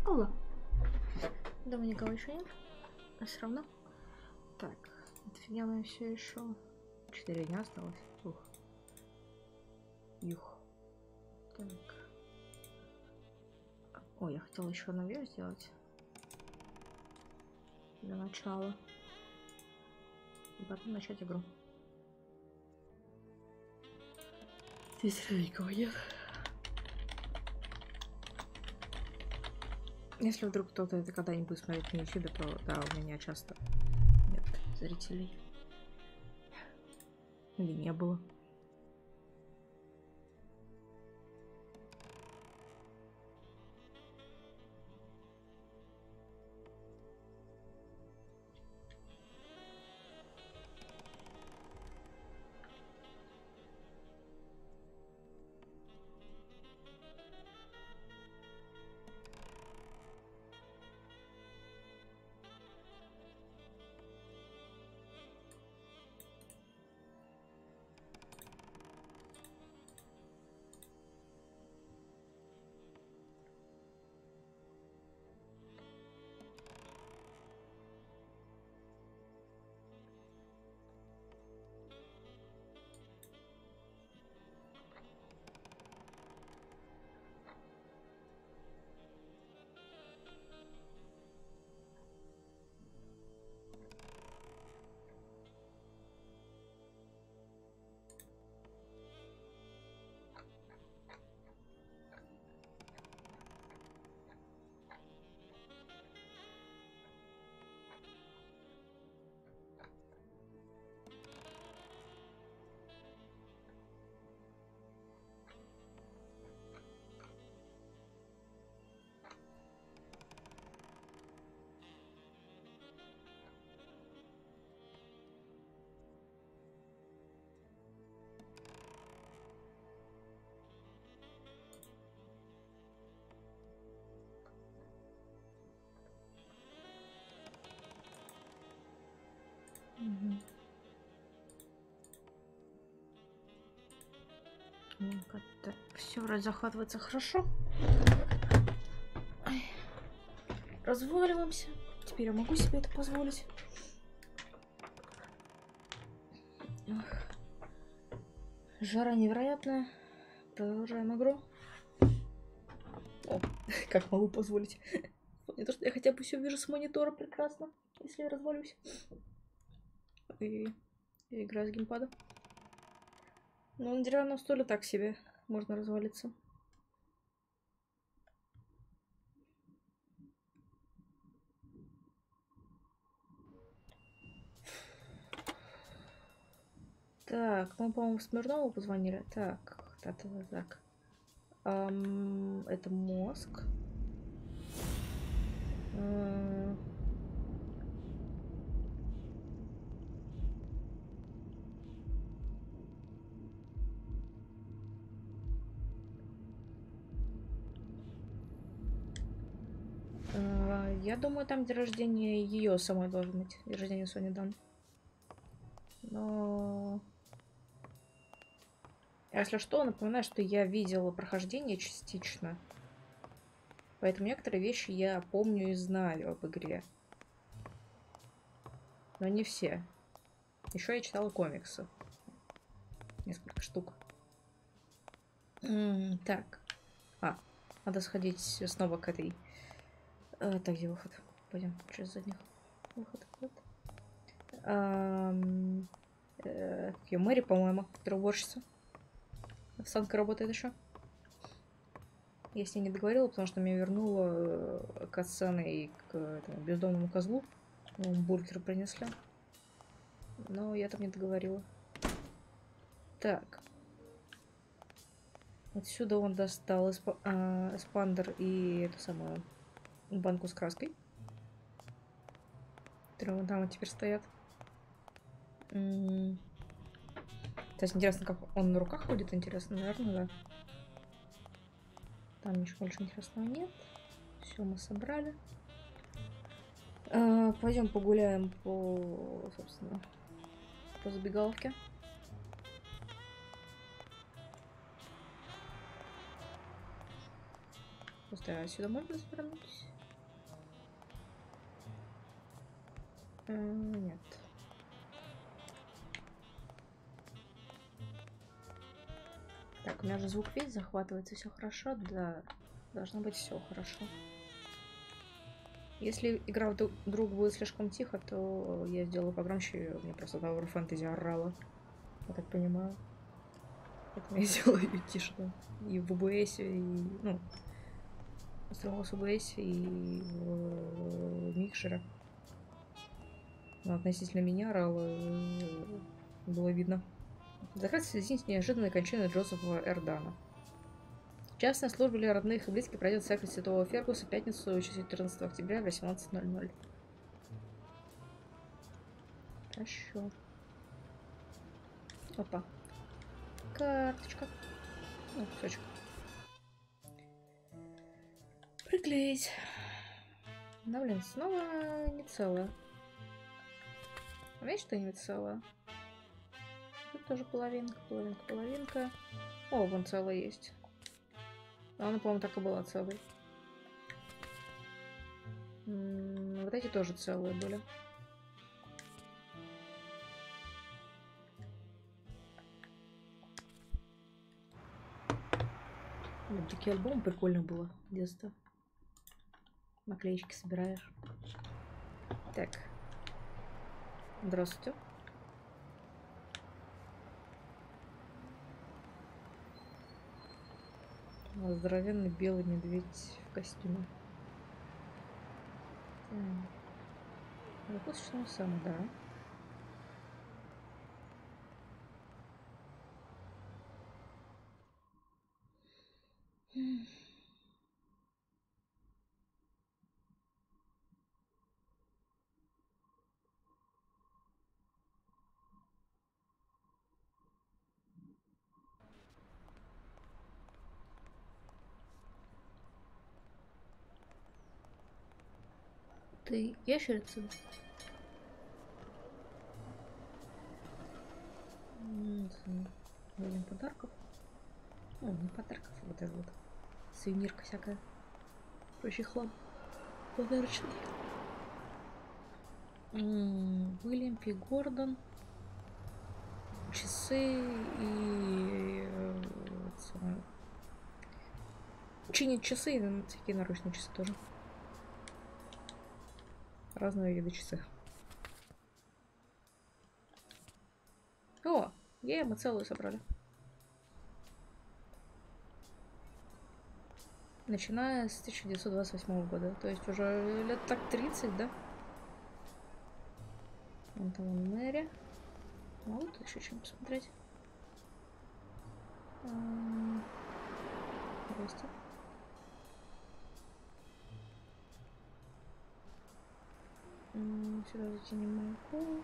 Алло. Дома никого еще нет. А все равно. Так, эта фигня моя все еще. 4 дня осталось. Ух. Юх. Так. Ой, я хотела еще наверх сделать. Для начала. И потом начать игру. Здесь никого нет. Если вдруг кто-то это когда-нибудь смотрит на YouTube, то да, у меня часто нет зрителей. Или не было. Как-то все вроде захватывается хорошо. Ай. Разваливаемся. Теперь я могу себе это позволить. Ох. Жара невероятная. Продолжаем игру. О, как могу позволить. Не то, что я хотя бы все вижу с монитора прекрасно, если я развалюсь. И игра с геймпада. Но на деревянном стуле так себе можно развалиться. Так, мы, по-моему, Смирнову позвонили. Так, так. Это мозг. Я думаю, там день рождения ее самой должен быть. День рождения Сони Дан. Но... Если что, напоминаю, что я видела прохождение частично. Поэтому некоторые вещи я помню и знаю об игре. Но не все. Еще я читала комиксы. Несколько штук. Так. Надо сходить снова к этой... Так, где выход? Пойдем через задних. Выход. Мэри, по-моему, которая уборщица. Санка работает еще. Я с ней не договорила, потому что меня вернула к Асцене и к этому бездомному козлу. Бургер принесли. Но я там не договорила. Так. Отсюда он достал эспандер и эту самую банку с краской. Которые вон там вот теперь стоят. То есть интересно, как он на руках ходит, интересно, наверное, да. Там ничего больше интересного нет. Все мы собрали. Пойдем погуляем по, собственно, по забегаловке. Да, сюда можно свернуть? Нет. Так, у меня же звук весь захватывается, все хорошо? Да, должно быть все хорошо. Если игра вдруг будет слишком тихо, то я сделаю погромче, у меня просто Tower Fantasy орала. Я так понимаю. Поэтому я сделаю ее тише там. И в OBS, и... Ну, устроилась в OBS, и в микшере. Но относительно меня орала было видно. Закрыт в связи с неожиданной кончиной Джозефа Эрдана. Частная служба для родных и близких пройдет в церкви Святого Фергуса в пятницу 14 октября в 18:00. Хорошо. Опа. Карточка. Ну, кусочек. Приклеить. Ну, блин, снова не целое. Видишь, что-нибудь целое? Тут тоже половинка, половинка, половинка. О, вон целое есть. А она, по-моему, так и была целой. Вот эти тоже целые были. Вот такие альбомы прикольно было в детстве. Наклеечки собираешь. Так. Здравствуйте. Здоровенный белый медведь в костюме. Закусочная сам, да. Ты ящерица? Блин, подарков. Ну, не подарков, а вот это вот. Сувенирка всякая. Прочий хлам. Подарочный. Уильям Пи Гордон. Часы и... чинить часы и всякие наручные часы тоже. Разные виды часы. О, мы целую собрали. Начиная с 1928 года. То есть уже лет так 30, да? Вон там он Мэри. Могу тут еще чем посмотреть. Здрасте. Сюда зайти не могу.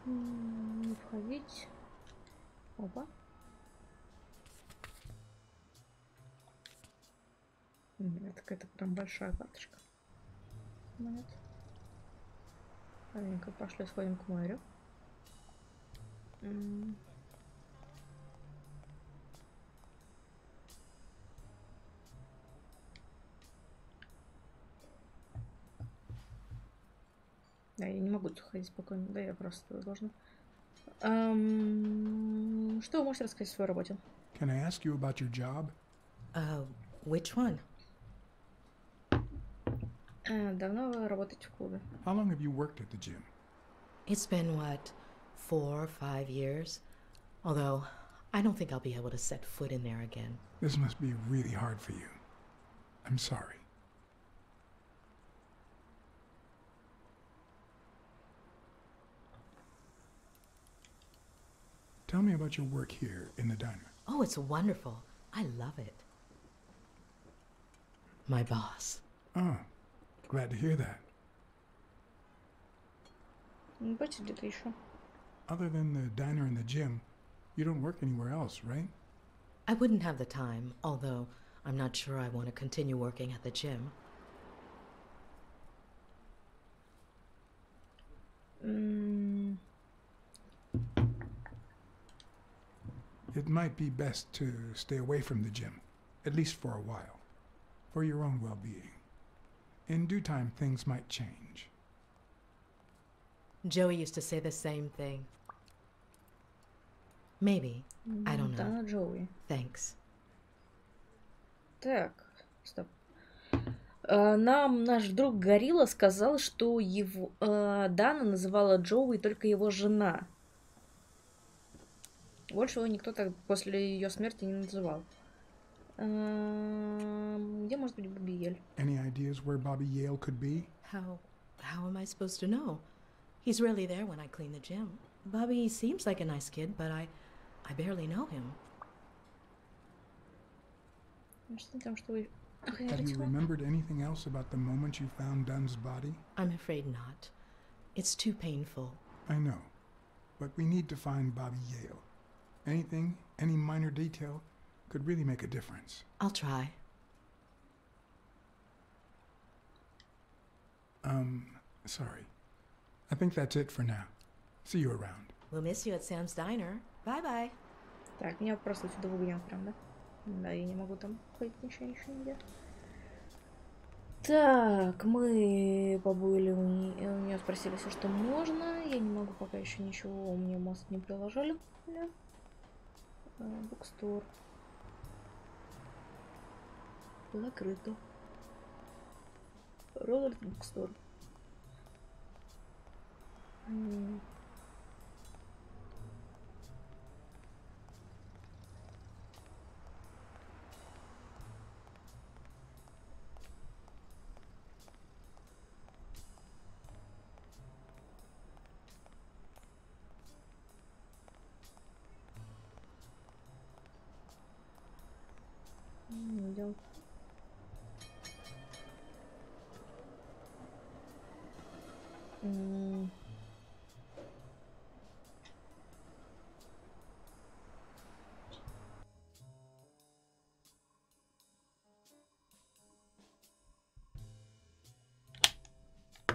Не входить. Опа. Это какая-то прям большая карточка. Монет. Ладненько, пошли сходим к морю. Да, я не могу тут ходить спокойно. Да, я просто должна. Что вы можете рассказать о своей работе? Can I ask you about your job? Which one? Давно вы работаете в клубе? How long have you worked at the gym? It's been, what, 4 or 5 years? Although, I don't think I'll be able to set foot in there again. This must be really hard for you. I'm sorry. Tell me about your work here in the diner. Oh, it's wonderful. I love it. My boss. Oh, glad to hear that. Будете где-то еще? Other than the diner and the gym, you don't work anywhere else, right? I wouldn't have the time, although I'm not sure I want to continue working at the gym. It might be best to stay away from the gym, at least for a while. for your own well-being. In due time, things might change. Joey used to say the same thing. Maybe. I don't know. Да, Джоуи. Thanks. Так, стоп. Нам наш друг Горилла сказал, что его Дана называла Джоуи только его жена. Больше его никто так после ее смерти не называл. Где может быть Бобби Йель? Any ideas where Bobby Yale could be? How am I supposed to know? He's rarely there when I clean the gym. Bobby seems like a nice kid, but I barely know him. Have you remembered anything else about the moment you found Dunn's body? I'm afraid not. It's too painful. I know, but we need to find Bobby Yale. Anything, any minor detail, could really make a difference. I'll try. Sorry. I think that's it for now. See you around. We'll miss you at Sam's Diner. Bye-bye. Так, меня просто сюда выгонят прям, да? Да, я не могу там ходить ничего нигде. Так, мы побыли у нее спросили все, что можно. Я не могу пока еще ничего, мне мозг не приложили. Букстор. Закрыто. Роберт Букстор. Идем.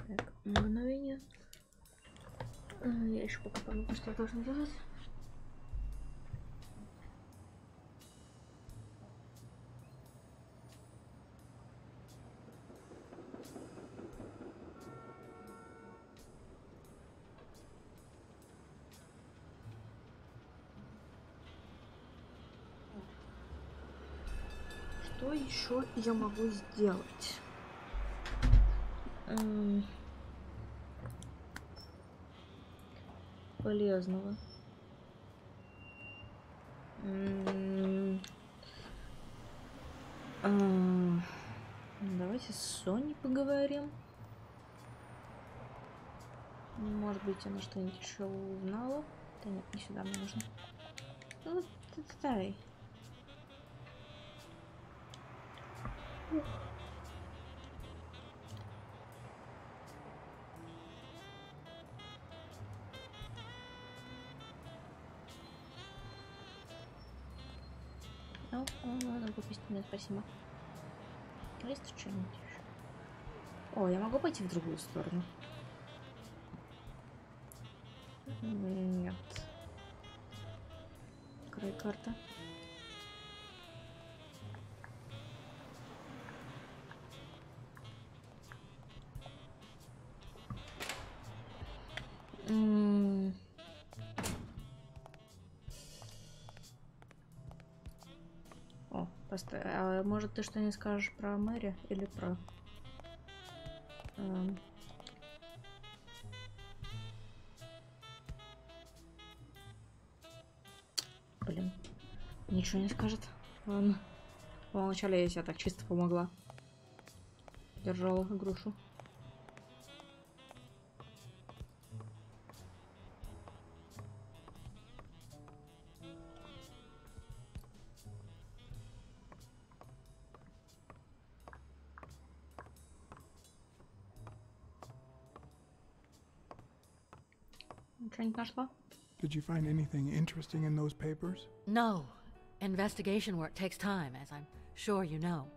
Так, мгновение. Я еще пока подумаю, что я должна делать. Что еще я могу сделать? Полезного. Давайте с Соней поговорим. Может быть, она что-нибудь еще узнала. Да нет, не сюда мне нужно. Ну, дай. Ладно, выпустить меня, спасибо. Есть что-нибудь еще? О, я могу пойти в другую сторону? Нет. Край карта. О, постой. А может ты что-нибудь скажешь про Мэри или про... Блин, ничего не скажет. Ладно. Вначале я себя так чисто помогла. Держала грушу. Что-нибудь нашла? Did you find anything interesting in those papers? No. Investigation work takes time, as I'm sure you know.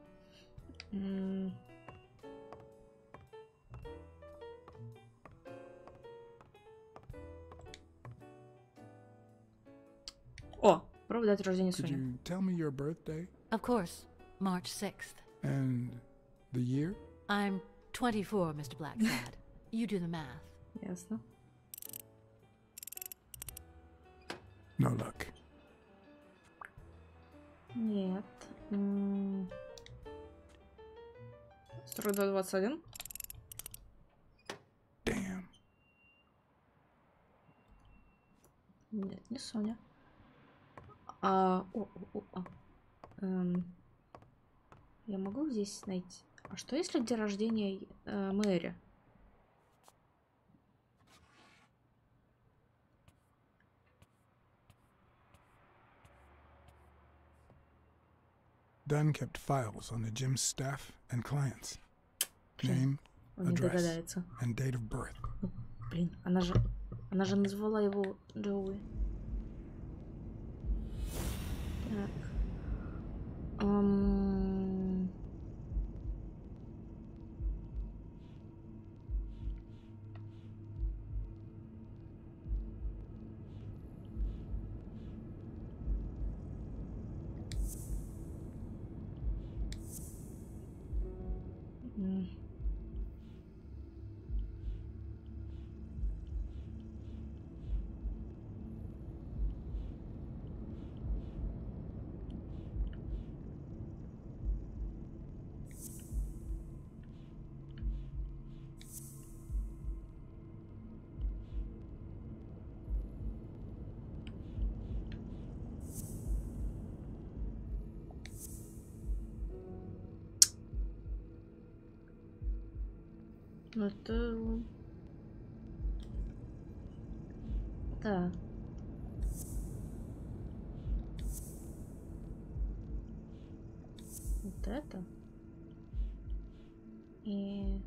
О, пробуй дать рождения Could Сони. you tell me your birthday? Of course, March 6th. And the year? I'm 24, Mr. Blacksad. You do the math. Ясно. No luck. Нет. 42-21. Damn. Нет, не Соня. Я могу здесь найти... А что если день рождения Мэри? Dunn kept files on the gym's staff and clients. Блин, Name, он не address, догадается. and date of birth. Ну, блин, она же назвала его Джоуи. Так. Ну это... Да. Вот это. И...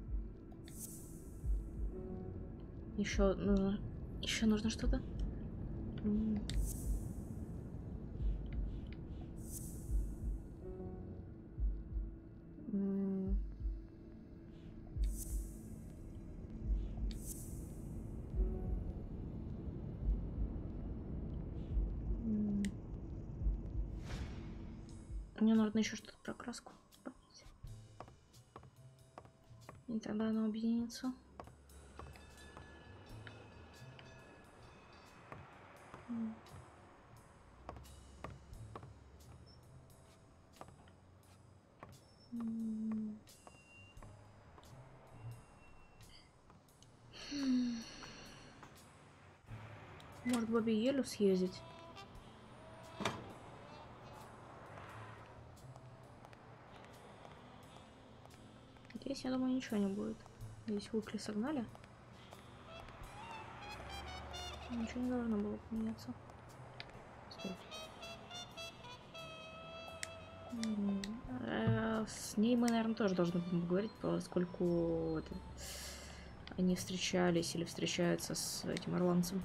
Еще нужно что-то. Мне нужно еще что-то про краску. И тогда оно объединится. Может, к бабе Елю съездить? Здесь, я думаю, ничего не будет. Здесь Уикли согнали. Ничего не должно было поменяться. Стой. С ней мы, наверное, тоже должны поговорить, поскольку они встречались или встречаются с этим ирландцем.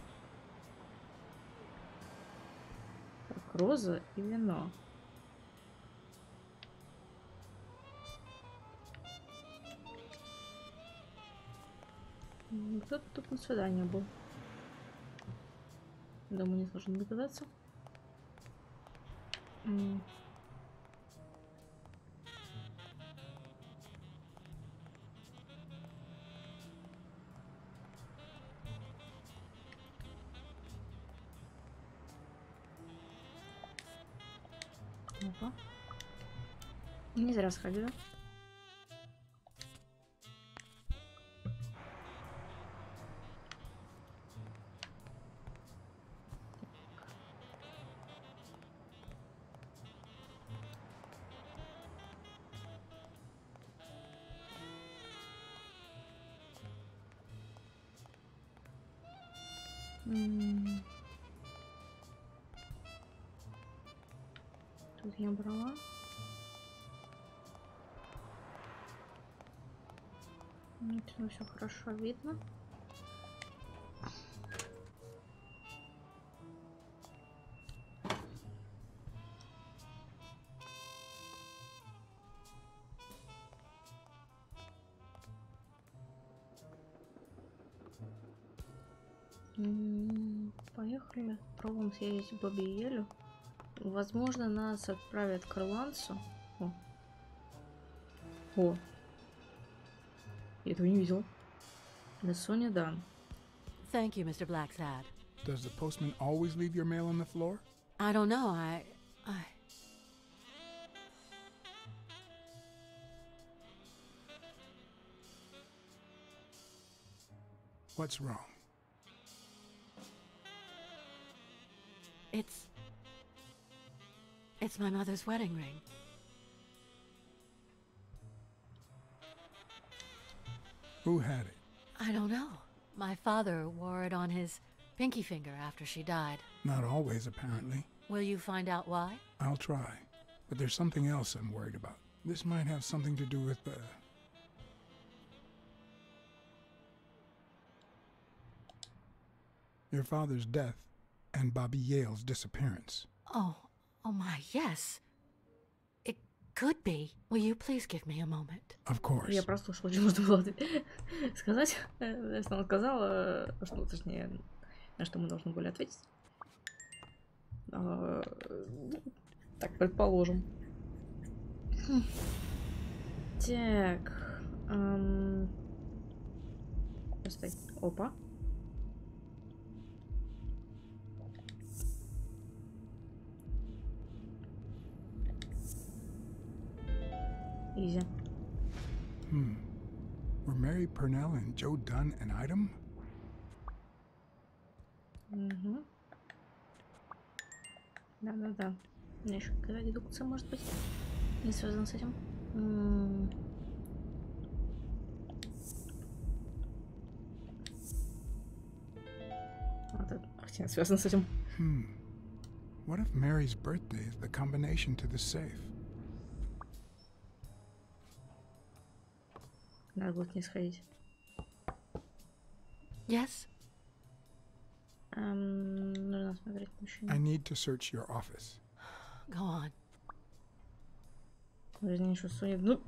Так, роза и вино. Кто-то тут на свидание был. Думаю, не сложно догадаться. Опа. Не зря сходила. Тут я брала. Это все хорошо видно. Поехали. Пробуем съездить в Бабе Елю. Возможно, нас отправят к ирландцу. О. О. Я этого не видел. Это Соня Дан. Thank you, Mr. Blacksad. Does the postman always leave your mail on the floor? I don't know, What's wrong? It's my mother's wedding ring. Who had it? I don't know. My father wore it on his pinky finger after she died. Not always, apparently. Will you find out why? I'll try. But there's something else I'm worried about. This might have something to do with your father's death and Bobby Yale's disappearance. Oh my, yes. It could be. Will you please give me a moment? Of course. Я прослушала, что нужно было сказать. Если она сказала, что, точнее, на что мы должны были ответить. Так, предположим. Так. Постой. Опа. Изи. Were Mary Purnell and Joe Dunn an item? Угу. Да. У меня еще какая-то дедукция, может быть, не связана с этим. Вот это не связано с этим. What if Mary's birthday is the combination to the safe? Надо будет не сходить. Yes? Нужно смотреть помещение. I need to search your office. Go on. Вернее, что Соня... Ну...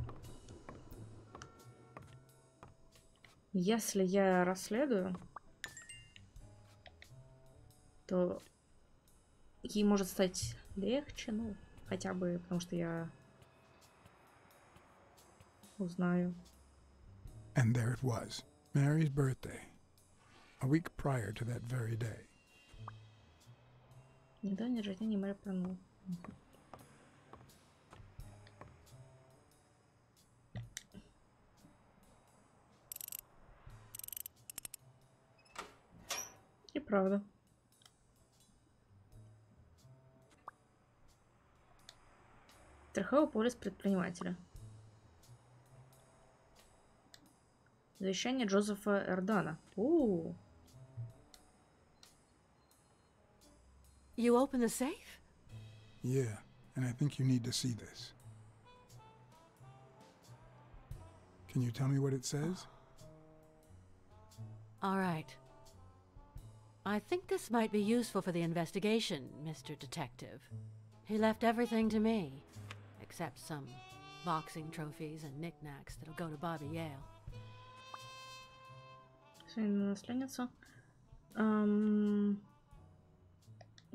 Если я расследую, то ей может стать легче, ну, хотя бы потому что я узнаю. And there it was, Mary's birthday, a week prior to that very day. Недавний рождения Мэри Пурнелл. И правда. Страховой полис предпринимателя. Завещание Джозефа Эрдана. You open the safe? Yeah, and I think you need to see this. Can you tell me what it says? All right. I think this might be useful for the investigation, Mr. Detective. He left everything to me, except some boxing trophies and knickknacks that'll go to Bobby Yale. Наследница.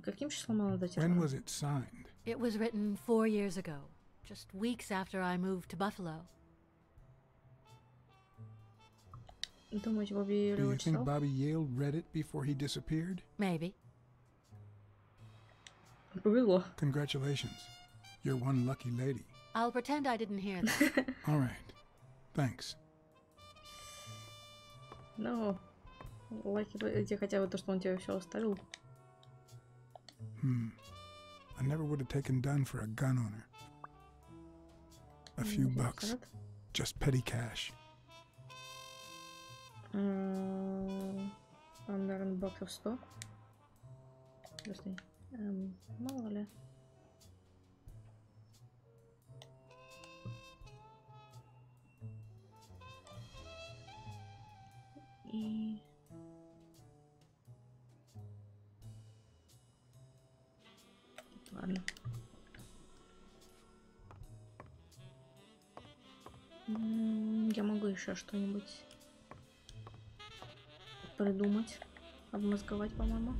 Каким числом она датирована? When was it signed? It was written 4 years ago, just weeks after I moved to Buffalo. Думаете, Бобби Do его you think читал? Bobby Yale read it before he disappeared? Maybe. Повезло. Congratulations. You're one lucky lady. I'll pretend I didn't hear that. All right. Thanks. Ну, лайки эти хотя бы то, что он тебе все оставил. I never would have taken Dunn for a gun owner. A few bucks. Just petty cash. Там, наверное, баксов 100. Подожди. Мало ли. И... Ладно. Я могу еще что-нибудь придумать, обмозговать, по-моему.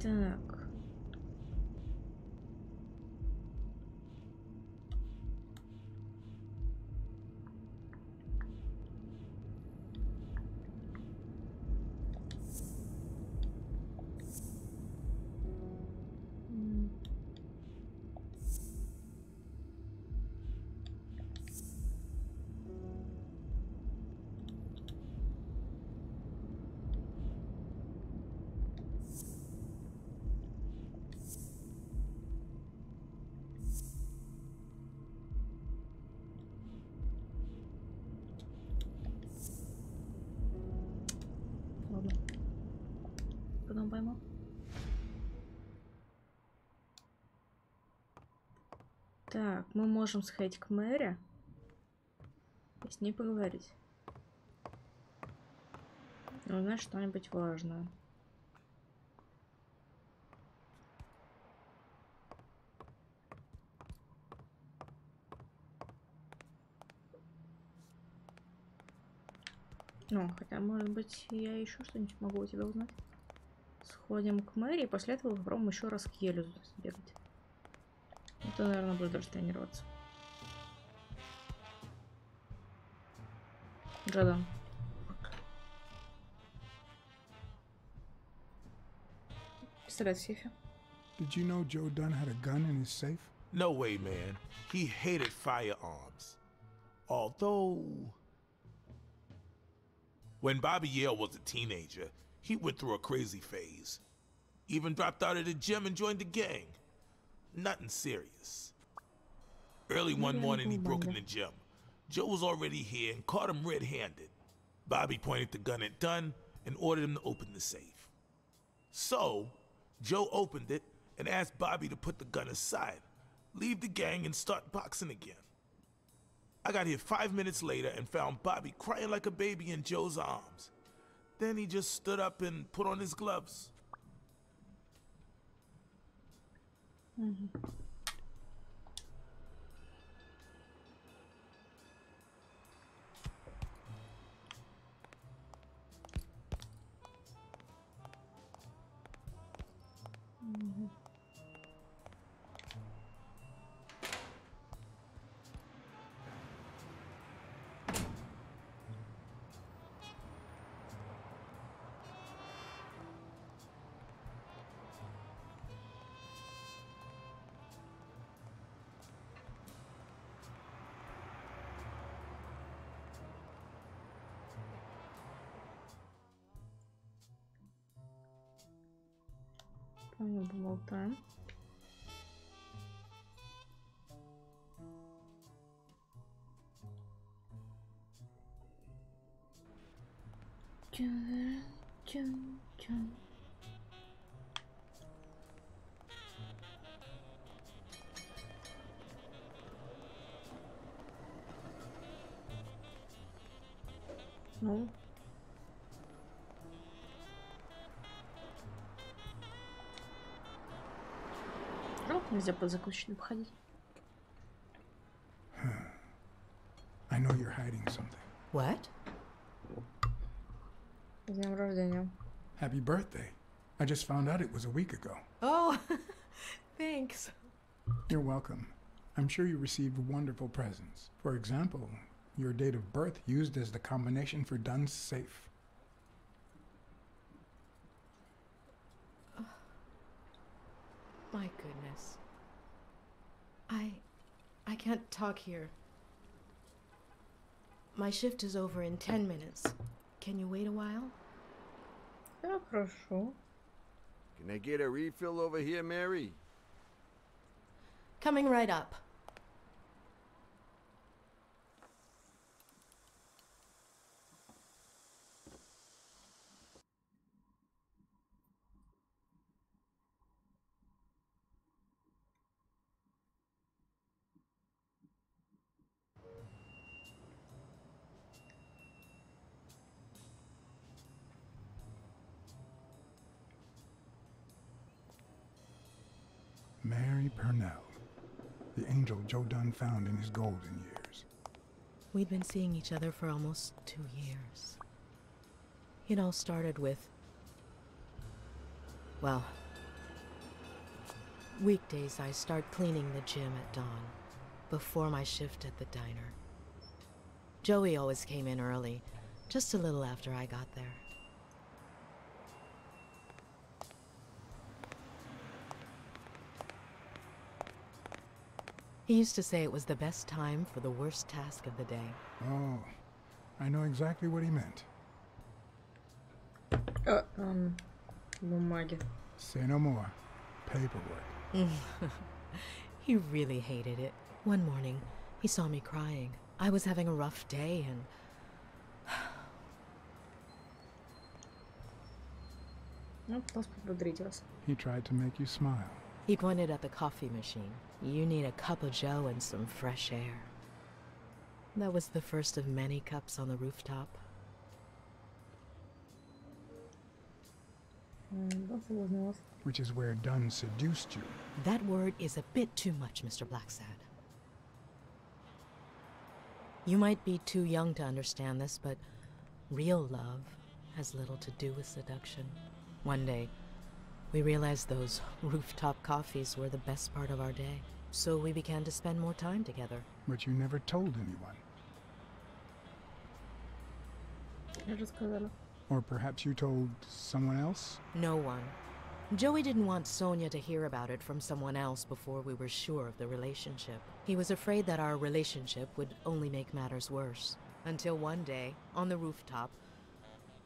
Так. он поймал. Так, мы можем сходить к Мэри и с ней поговорить. Узнать что-нибудь важное. Ну, хотя, может быть, я еще что-нибудь могу у тебя узнать. Сходим к Мэри, и после этого попробуем еще раз к Елю сбегать. Это, наверное, будет даже тренироваться. Джадан. Пистолет в сейфе. Did you know Joe Dunn had a gun in his safe? No way, man. He hated firearms. Although, when Bobby Yale was a teenager, he went through a crazy phase. Even dropped out of the gym and joined the gang. Nothing serious. Early one morning, he broke in the gym. Joe was already here and caught him red-handed. Bobby pointed the gun at Dunn and ordered him to open the safe. So, Joe opened it and asked Bobby to put the gun aside, leave the gang, and start boxing again. I got here 5 minutes later and found Bobby crying like a baby in Joe's arms. Then he just stood up and put on his gloves. Помню, поболтаем. Ну. Жалко, нельзя под закусочную походить. I know you're hiding something. What? С днем рождения. Happy birthday. I just found out it was a week ago. Oh, thanks. You're welcome. I'm sure you received wonderful presents. For example, your date of birth used as the combination for Dunn's safe. My goodness. I can't talk here. My shift is over in 10 minutes. Can you wait a while? Да, хорошо. Can I get a refill over here, Mary? Coming right up. Mary Purnell, the angel Joe Dunn found in his golden years. We'd been seeing each other for almost 2 years. It all started with, well, weekdays I start cleaning the gym at dawn, before my shift at the diner. Joey always came in early, just a little after I got there. He used to say it was the best time for the worst task of the day. Oh, I know exactly what he meant. Бумаги. Say no more. Paperwork. He really hated it. One morning, he saw me crying. I was having a rough day and... Ну, пытался подбодрить вас. He tried to make you smile. He pointed at the coffee machine. You need a cup of joe and some fresh air. That was the first of many cups on the rooftop. Да, соблазнил вас. Which is where Dunn seduced you. That word is a bit too much, Mr. Blacksad. You might be too young to understand this, but real love has little to do with seduction. One day, we realized those rooftop coffees were the best part of our day, so we began to spend more time together. But you never told anyone. Я же сказала. Or perhaps you told someone else? No one. Joey didn't want Sonia to hear about it from someone else before we were sure of the relationship. He was afraid that our relationship would only make matters worse. Until one day, on the rooftop,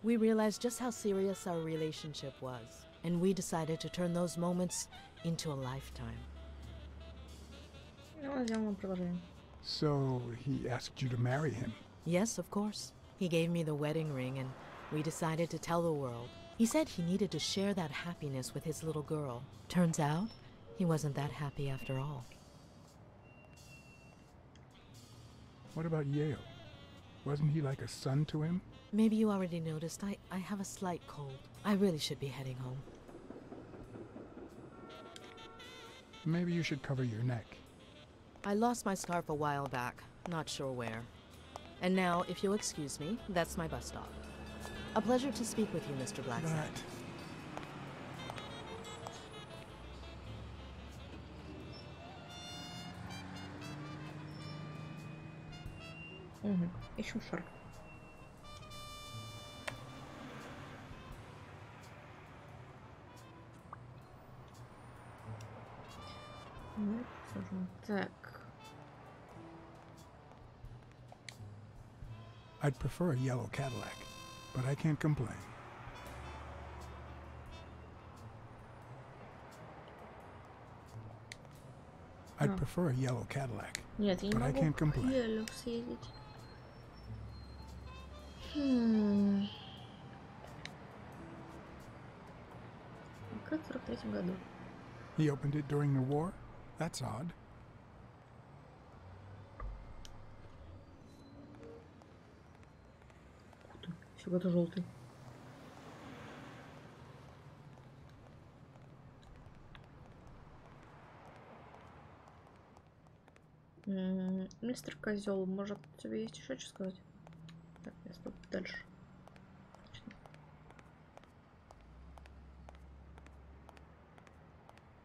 we realized just how serious our relationship was, and we decided to turn those moments into a lifetime. Ну, он сделал вам предложение. So he asked you to marry him. Yes, of course. He gave me the wedding ring, and we decided to tell the world. He said he needed to share that happiness with his little girl. Turns out, he wasn't that happy after all. What about Yale? Wasn't he like a son to him? Maybe you already noticed, I have a slight cold. I really should be heading home. Maybe you should cover your neck. I lost my scarf a while back, not sure where. And now, if you'll excuse me, that's my bus stop. A pleasure to speak with you, Mr. Blacksad. Угу. Ищем шар. Ну, так. I'd prefer a yellow Cadillac, but I can't complain. I'd prefer a yellow Cadillac, Нет, я не but I могу can't к complain. Елю съездить. Как в 43-м году. He opened it during the war? That's odd. Всего-то желтый. Мистер Козел, может, тебе есть еще что сказать? Так, я стою дальше.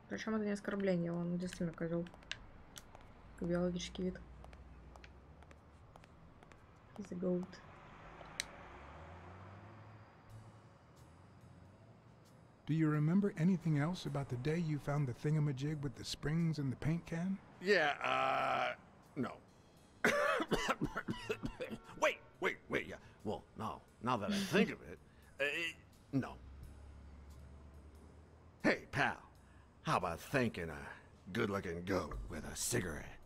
Причем это не оскорбление, он действительно козел. Биологический вид. He's a goat. Do you remember anything else about the day you found the thingamajig with the springs and the paint can? Yeah, no. Wait, yeah. Well, no. Now that I think of it, no. Hey, pal, how about thanking a good-looking goat with a cigarette?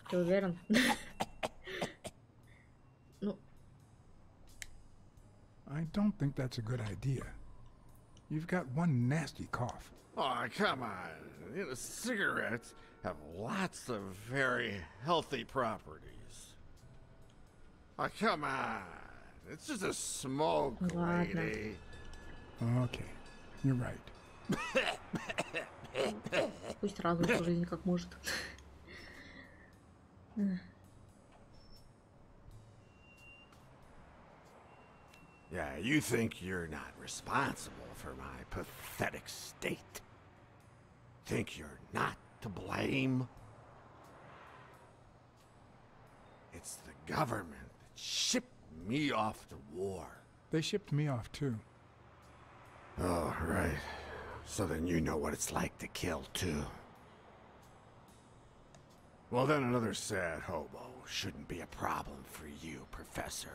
Ты уверен? Ну. I don't think that's a good idea. You've got one nasty cough. Oh, come on. You know, cigarettes have lots of very healthy properties. Oh, come on. It's just a smoke, lady. Okay, you're right. Пусть радуется жизни как может. Yeah, you think you're not responsible for my pathetic state? Think you're not to blame? It's the government that shipped me off to war. They shipped me off too. Oh, right. So then you know what it's like to kill too. Well, then another sad hobo shouldn't be a problem for you, Professor.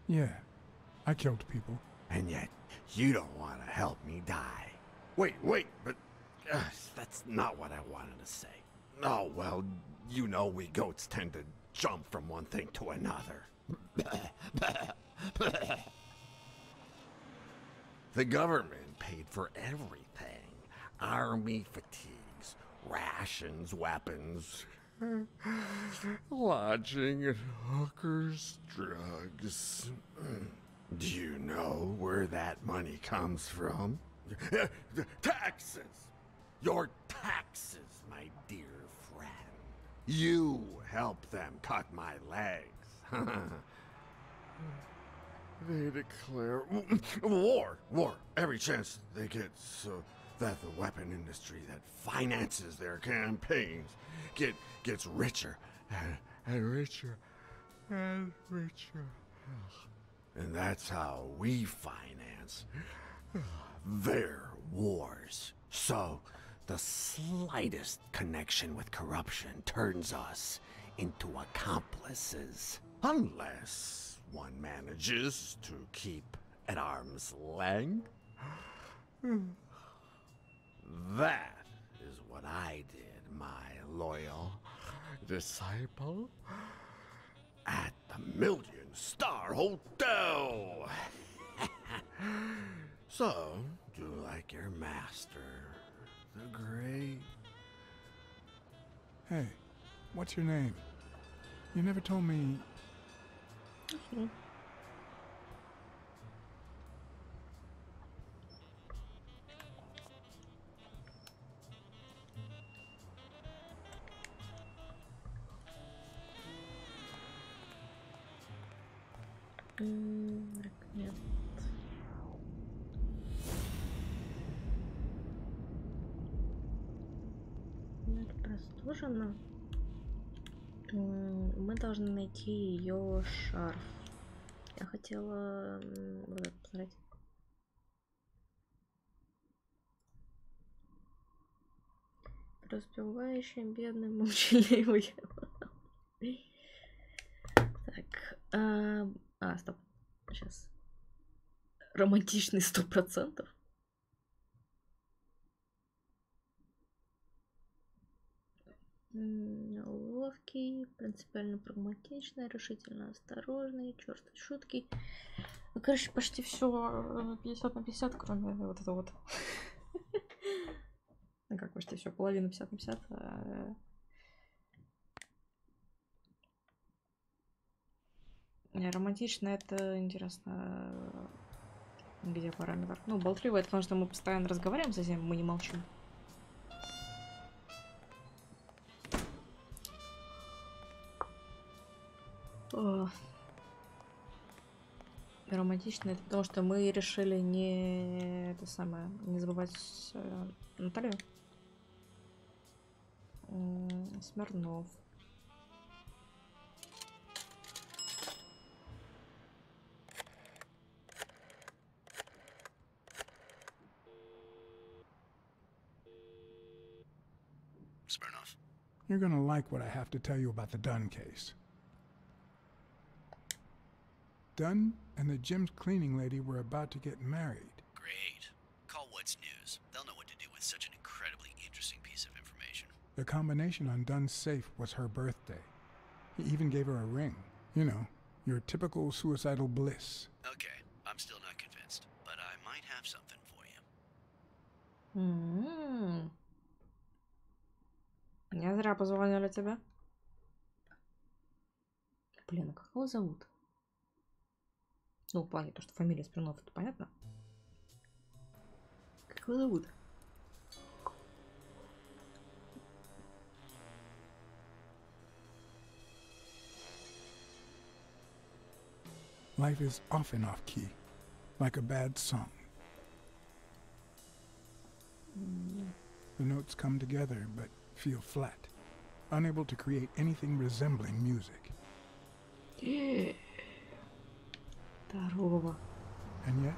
Yeah, I killed people. And yet, you don't want to help me die. Wait, but That's not what I wanted to say. Oh, well, you know we goats tend to jump from one thing to another. The government paid for everything. Army fatigues, rations, weapons, lodging at hookers, drugs. Do you know where that money comes from? Taxes! Your taxes, my dear friend. You help them cut my legs. They declare war every chance they get, so that the weapon industry that finances their campaigns gets richer and richer and richer. And that's how we finance their wars. So the slightest connection with corruption turns us into accomplices. Unless one manages to keep at arm's length. That is what I did, my loyal disciple, at the Million-Star Hotel. So, do like your master, the great. Hey, what's your name? You never told me. Нет. Ну, это простужено. Мы должны найти ее шарф. Я хотела вот это посмотреть. Преуспевающий, бедный, молчаливый. Так. Стоп. Сейчас. Романтичный 100%. Ловкий, принципиально прагматичный, решительно осторожный, черствый, шутки. Ну, короче, почти все 50 на 50, кроме вот этого вот. Ну как почти все, половина 50 на 50. Романтично, это интересно, где параметр. Ну, болтливо, это потому что мы постоянно разговариваем с этим, мы не молчим. Романтично, это потому что мы решили не это самое, не забывать Наталью. Смирнов. Smirnoff. You're gonna like what I have to tell you about the Dunn case. Dunn and the gym's cleaning lady were about to get married. Great. Call What's News. They'll know what to do with such an incredibly interesting piece of information. The combination on Dunn's safe was her birthday. He even gave her a ring. You know, your typical suicidal bliss. Okay, I'm still not convinced, but I might have something for you. Не зря позвонили тебе. Блин, а как его зовут? Ну, в плане то, что фамилия Смирнов, это понятно? Как его зовут? Life is often off key, like a bad song. The notes come together but feel flat, unable to create anything resembling music. Здорово. And yet,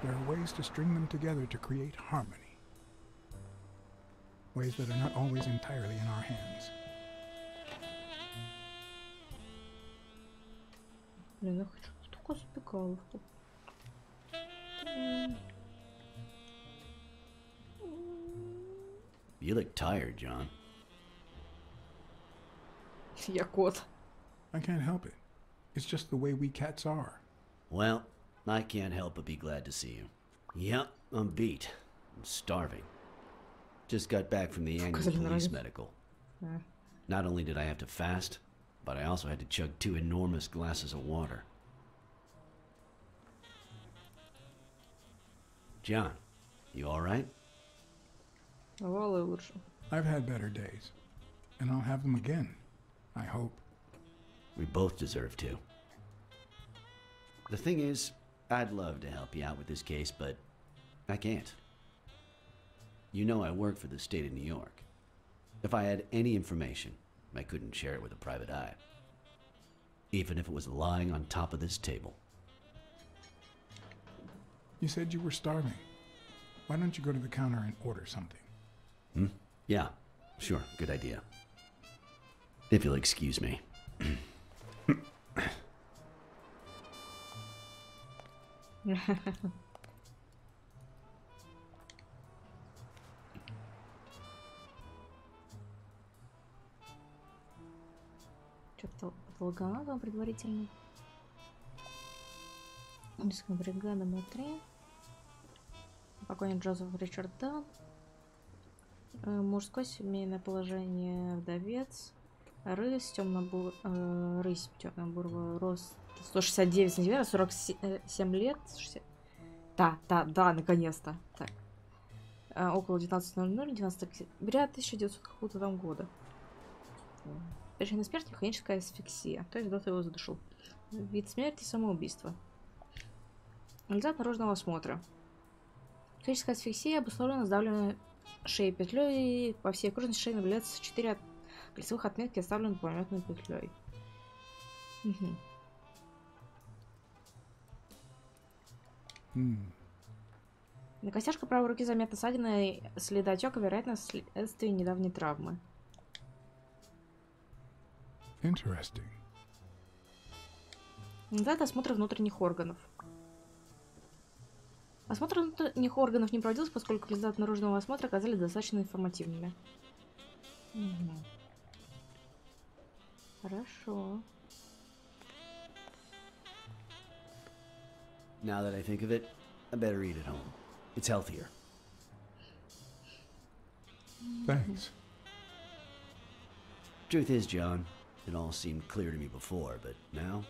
there are ways to string them together to create harmony. Ways that are not always entirely in our hands. Блин, я хочу такую запекаловку. You look tired, John. Я кот. I can't help it. It's just the way we cats are. Well, I can't help but be glad to see you. Yep, I'm beat. I'm starving. Just got back from the annual police medical. Not only did I have to fast, but I also had to chug 2 enormous glasses of water. John, you alright? Бывало и лучше. I've had better days, and I'll have them again, I hope. We both deserve to. The thing is, I'd love to help you out with this case, but I can't. You know I work for the state of New York. If I had any information, I couldn't share it with a private eye. Even if it was lying on top of this table. You said you were starving. Why don't you go to the counter and order something? Yeah, sure, good idea. If you'll excuse me. Что-то долго предварительно. Низкая бригада М3. Покойник Джозеф Ричард Дан. Мужское семейное положение, вдовец. Рысь темно-бурого, рост 169 сантиметров, 47 лет. 60... Да, наконец-то. Так. Около 19:00, 19 октября 1900 какого-то там года. Причина смерти — механическая асфиксия, то есть кто-то его задушил. Вид смерти — самоубийство. Результат наружного осмотра. Механическая асфиксия обусловлена сдавленной шеей петлей, и по всей окружности шеи наблюдается 4 кольцевых отметки, оставленные пулеметной петлей. На костяшке правой руки заметно ссадина, следы отека, вероятно, следствие недавней травмы. Interesting. Результат осмотра внутренних органов. Осмотр внутренних органов не проводился, поскольку результаты наружного осмотра оказались достаточно информативными. Хорошо. Now that I think of it, I better eat at home. It's healthier. Thanks. Truth is, John, it all seemed clear to me before, but now?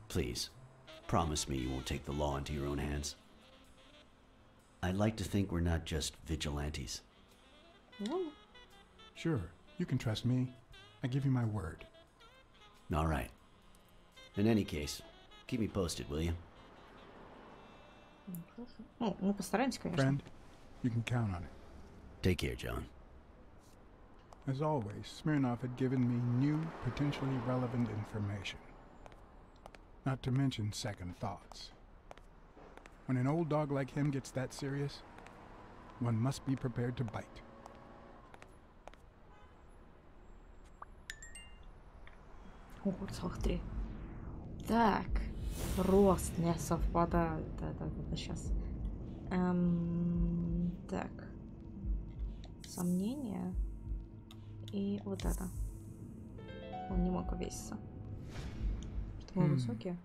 Please, promise me you won't take the law into your own hands. I'd like to think we're not just vigilantes. Sure, you can trust me. I give you my word. All right. In any case, keep me posted, will you? Ну, мы постараемся, конечно. Friend, you can count on it. Take care, John. As always, Smirnov had given me new, potentially relevant information. Not to mention second thoughts. When an old dog like him gets that serious, one must be prepared to bite. О, целых 3. Так. Рост не совпадает. Да, сейчас. Так. Сомнения. И вот это. Он не мог увеситься. Что мы высокие?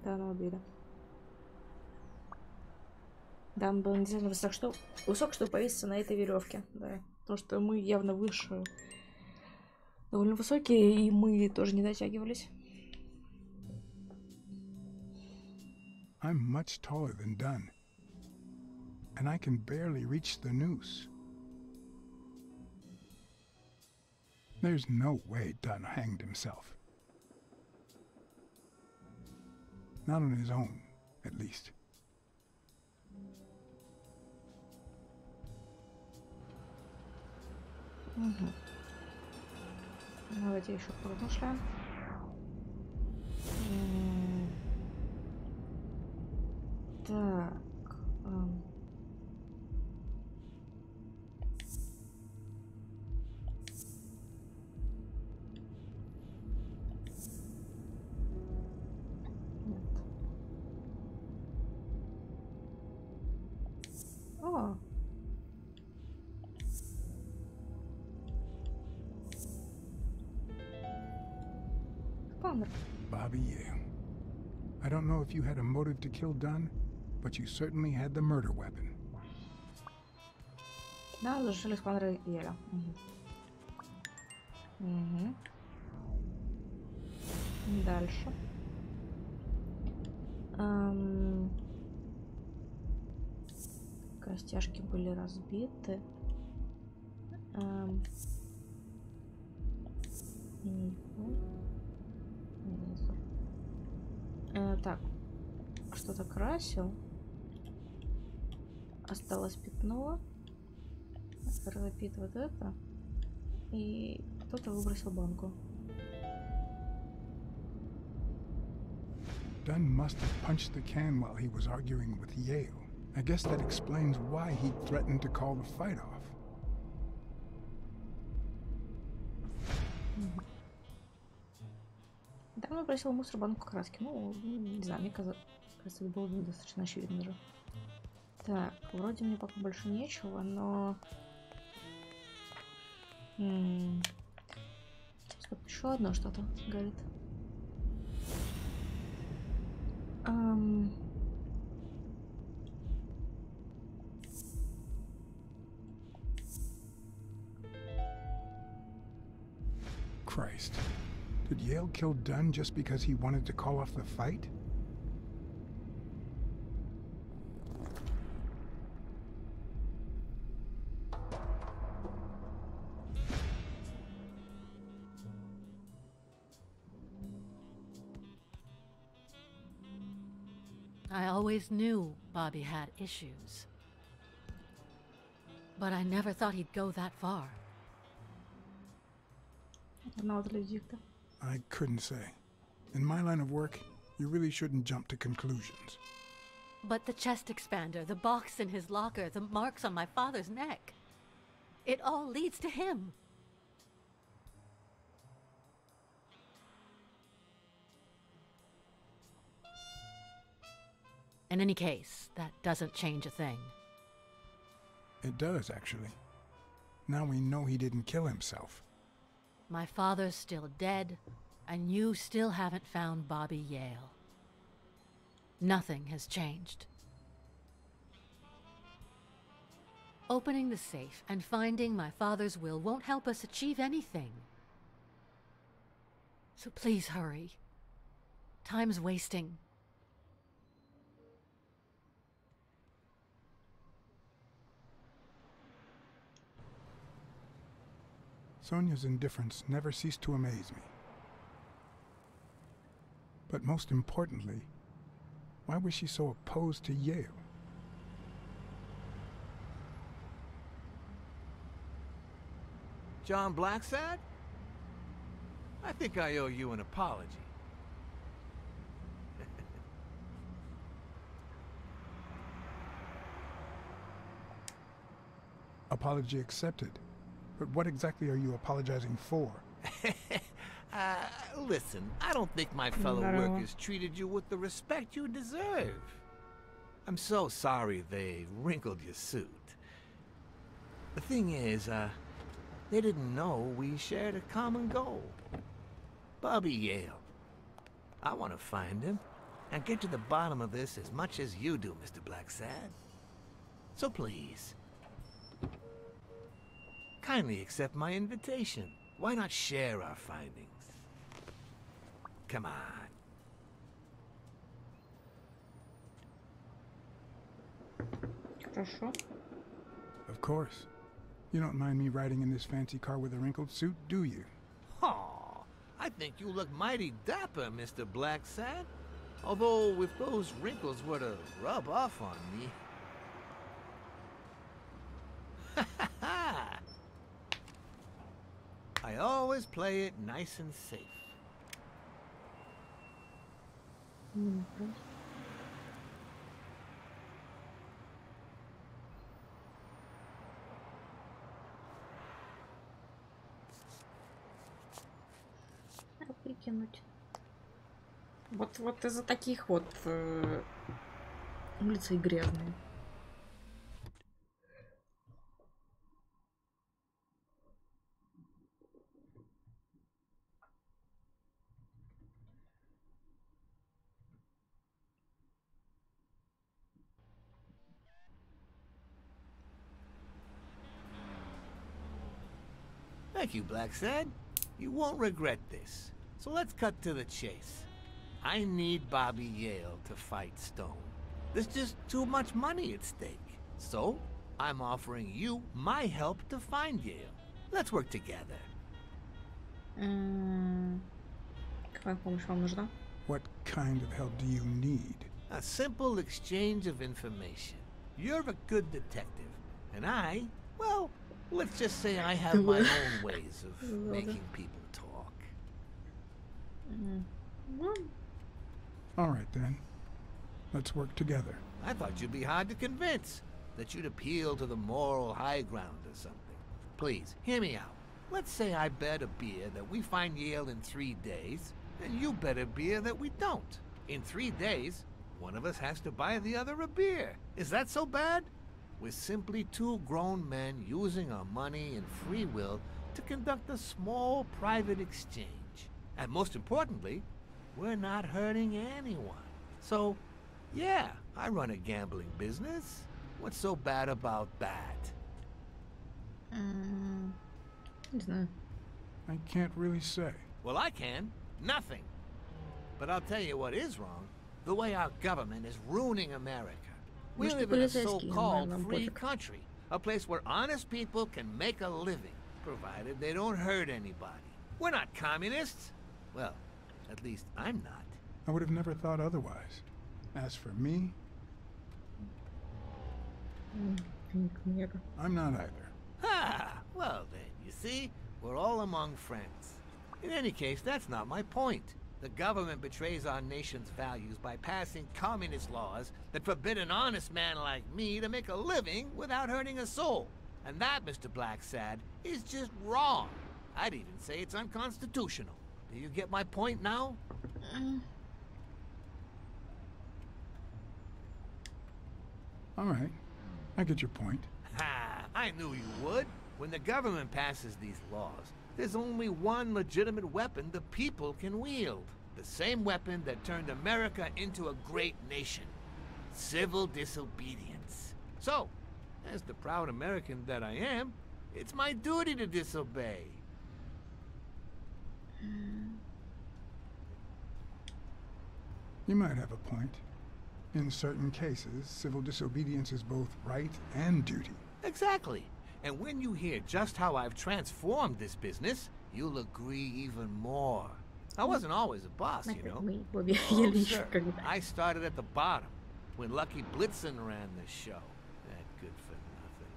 Да, ну убили. Да, он был не знаю, высок, чтобы повеситься на этой веревке. Да. Потому что мы явно выше. Довольно высокие, и мы тоже не дотягивались. I'm much taller than Dunn, and I can barely reach the noose. There's no way Dunn hanged himself. Not on his own, at least. Давайте еще поразмышляем. Так. Нет. О. Спанер. Bobby Yale. I don't know if you had a motive to kill Dunn, but you certainly had the murder weapon. Да, зажили спанера Еля. Угу. Дальше. Костяшки были разбиты. Так, что-то красил. Осталось пятно. Пропит вот это. И кто-то выбросил банку. Dunn must have punched the can while he was arguing with Yale. I guess that explains why he threatened to call the fight off. Да, он бросил в мусор банку краски. Ну, не знаю, мне кажется, это было достаточно очевидно же. Так, вроде мне пока больше нечего, но... Стоп, еще одно что-то горит. Christ. Did Yale kill Dunn just because he wanted to call off the fight? I always knew Bobby had issues. But I never thought he'd go that far. I couldn't say. In my line of work, you really shouldn't jump to conclusions. But the chest expander, the box in his locker, the marks on my father's neck. It all leads to him. In any case, that doesn't change a thing. It does, actually. Now we know he didn't kill himself. My father's still dead, and you still haven't found Bobby Yale. Nothing has changed. Opening the safe and finding my father's will won't help us achieve anything. So please hurry. Time's wasting. Sonia's indifference never ceased to amaze me. But most importantly, why was she so opposed to Yale? John Blacksad? I think I owe you an apology. Apology accepted. But what exactly are you apologizing for? Listen, I don't think my fellow workers treated you with the respect you deserve. I'm so sorry they wrinkled your suit. The thing is, they didn't know we shared a common goal. Bobby Yale. I want to find him and get to the bottom of this as much as you do, Mr. Blacksad. So please, kindly accept my invitation. Why not share our findings? Come on. Хорошо. Of course. You don't mind me riding in this fancy car with a wrinkled suit, do you? Aw, I think you look mighty dapper, Mr. Blacksad. Although, if those wrinkles were to rub off on me... I always play it nice and safe. Прикинуть. Вот из-за таких вот улицы грязные. Thank you, Blacksad. You won't regret this. So let's cut to the chase. I need Bobby Yale to fight Stone. There's just too much money at stake. So, I'm offering you my help to find Yale. Let's work together. Какая помощь вам нужна? What kind of help do you need? A simple exchange of information. You're a good detective, and I, well, let's just say I have my own ways of making people talk. All right, then. Let's work together. I thought you'd be hard to convince, that you'd appeal to the moral high ground or something. Please, hear me out. Let's say I bet a beer that we find Yale in 3 days, and you bet a beer that we don't. In 3 days, one of us has to buy the other a beer. Is that so bad? We're simply 2 grown men using our money and free will to conduct a small private exchange. And most importantly, we're not hurting anyone. So, yeah, I run a gambling business. What's so bad about that? Не знаю. I can't really say. Well, I can. Nothing. But I'll tell you what is wrong. The way our government is ruining America. We Может, live in a полицейский, so-called нам free пофиг. country. A place where honest people can make a living, provided they don't hurt anybody. We're not communists. Well, at least I'm not. I would have never thought otherwise. As for me, I'm not either. Ha! Well then, you see, we're all among friends. In any case, that's not my point. The government betrays our nation's values by passing communist laws that forbid an honest man like me to make a living without hurting a soul. And that, Mr. Blacksad, is just wrong. I'd even say it's unconstitutional. Do you get my point now? All right. I get your point. Ha! I knew you would. When the government passes these laws, there's only one legitimate weapon the people can wield. The same weapon that turned America into a great nation. Civil disobedience. So, as the proud American that I am, it's my duty to disobey. You might have a point. In certain cases, civil disobedience is both right and duty. Exactly. And when you hear just how I've transformed this business, you'll agree even more. I wasn't always a boss, you know. Мы обе Oh, ели еще sir. когда. I started at the bottom, when Lucky Blitzen ran the show. That good for nothing.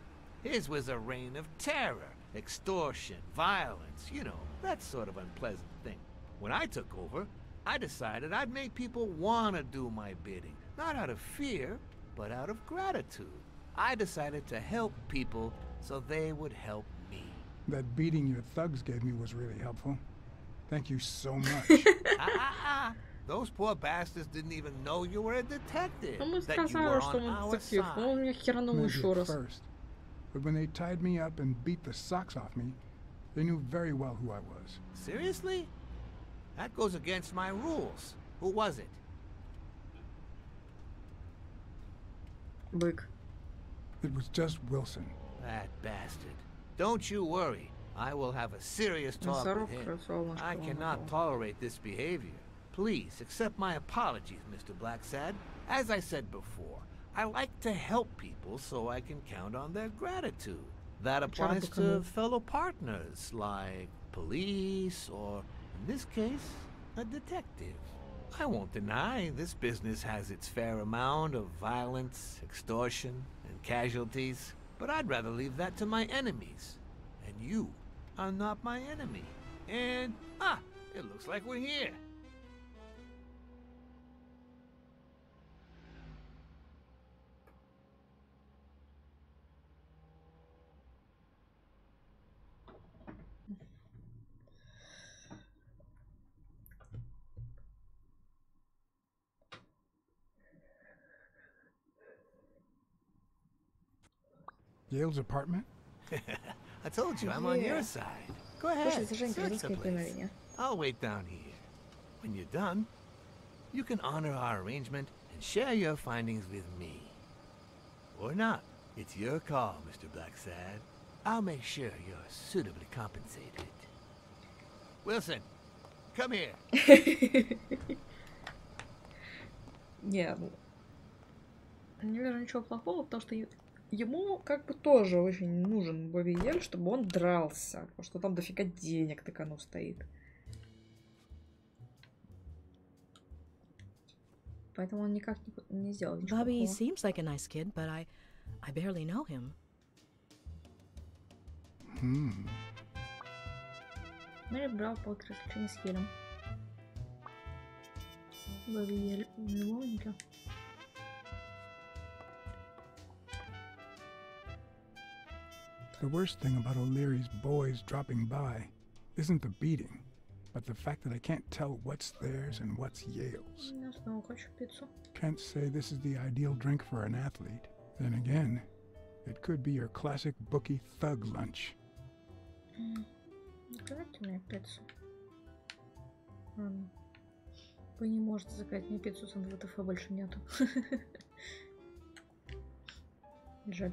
His was a reign of terror, extortion, violence, you know, that sort of unpleasant thing. When I took over, I decided I'd make people want to do my bidding. Not out of fear, but out of gratitude. I decided to help people so they would help me. That beating your thugs gave me was really helpful. Thank you so much. Those poor bastards didn't even know you were a detective. Ну, мы That you сказали, were что on он our детектив. side. Он меня херанул Maybe еще at раз. first. But when they tied me up and beat the socks off me, they knew very well who I was. Seriously? That goes against my rules. Who was it? Бык. It was just Wilson. That bastard. Don't you worry. I will have a serious talk with him. I cannot tolerate this behavior. Please accept my apologies, Mr. Blacksad. As I said before, I like to help people so I can count on their gratitude. That applies to fellow partners, like police, or, in this case, a detective. I won't deny this business has its fair amount of violence, extortion, and casualties, but I'd rather leave that to my enemies. And you are not my enemy. And, it looks like we're here. Yale's apartment? I told you I'm on your side. Go ahead, Слушай, Жень, search перевести the place. повиновение. I'll wait down here. When you're done, you can honor our arrangement and share your findings with me. Or not. It's your call, Mr. Blacksad. I'll make sure you're suitably compensated. Wilson, come here. Не, ну... Не вижу ничего плохого, потому что ему как бы тоже очень нужен Бобби Ель, чтобы он дрался. Потому что там дофига денег на кону стоит. Поэтому он никак не сделал ничего Bobby плохого. seems like a nice kid, but I barely know him. Мэри брал полк развлечений с Елем. Бобби Ель любовника. The worst thing about O'Leary's boys dropping by isn't the beating, but the fact that I can't tell what's theirs and what's Yale's. Я снова хочу пиццу. Can't say this is the ideal drink for an athlete. Then again, it could be your classic bookie thug lunch. Закажите мне пиццу. Ладно. Вы не можете заказать мне пиццу, с ВТФ больше нету. Жаль.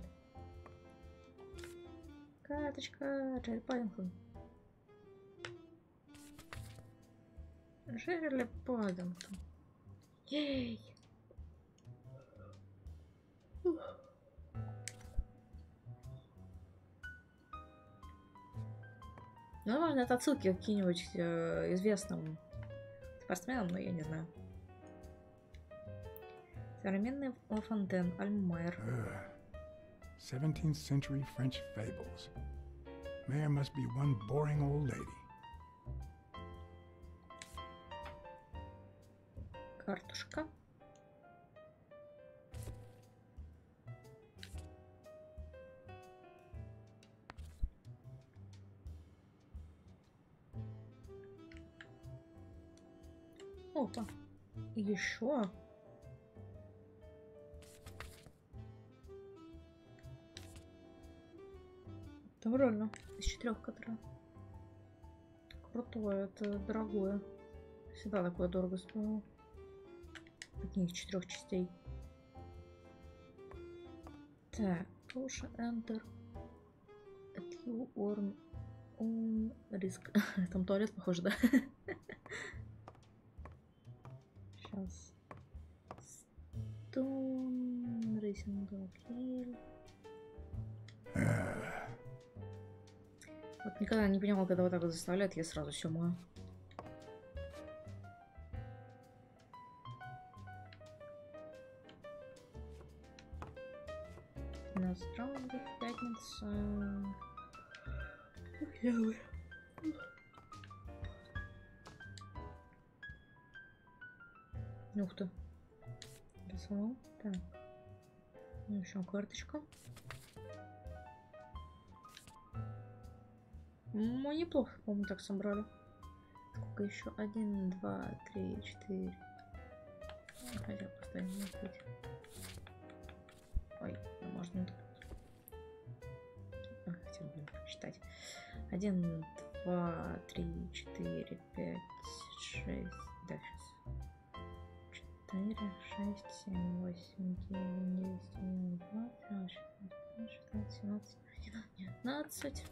Карточка, Джерри Паддингтон. Джерри Паддингтон. Ей! Ну, можно это отсылки какие-нибудь известным спортсменам, но я не знаю. Современный Ла Фонтен, Альмайер. 17th century French fables. Mayor must be one boring old lady. Картушка. Опа. Еще. Там реально из 4, которое крутое, это дорогое. Всегда такое дорого стоило. Таких 4 частей. Так, push enter. At you or on risk. Там туалет, похоже, да? Сейчас. Stone Racing Kill. Вот никогда не понимала, когда вот так вот заставляют, я сразу все мою. На странных пятница. Ух ты. Рисовал. Так. Ну, еще карточка. Мы неплохо, по-моему, так собрали. Сколько еще? 1, 2, 3, 4. Хотя поставим на 5. Ой, можно так. Хотел бы считать. 1, 2, 3, 4, 5, 6. Да, сейчас. 4, 6, 7, 8, 9, 10, 11, 12, 17, 19.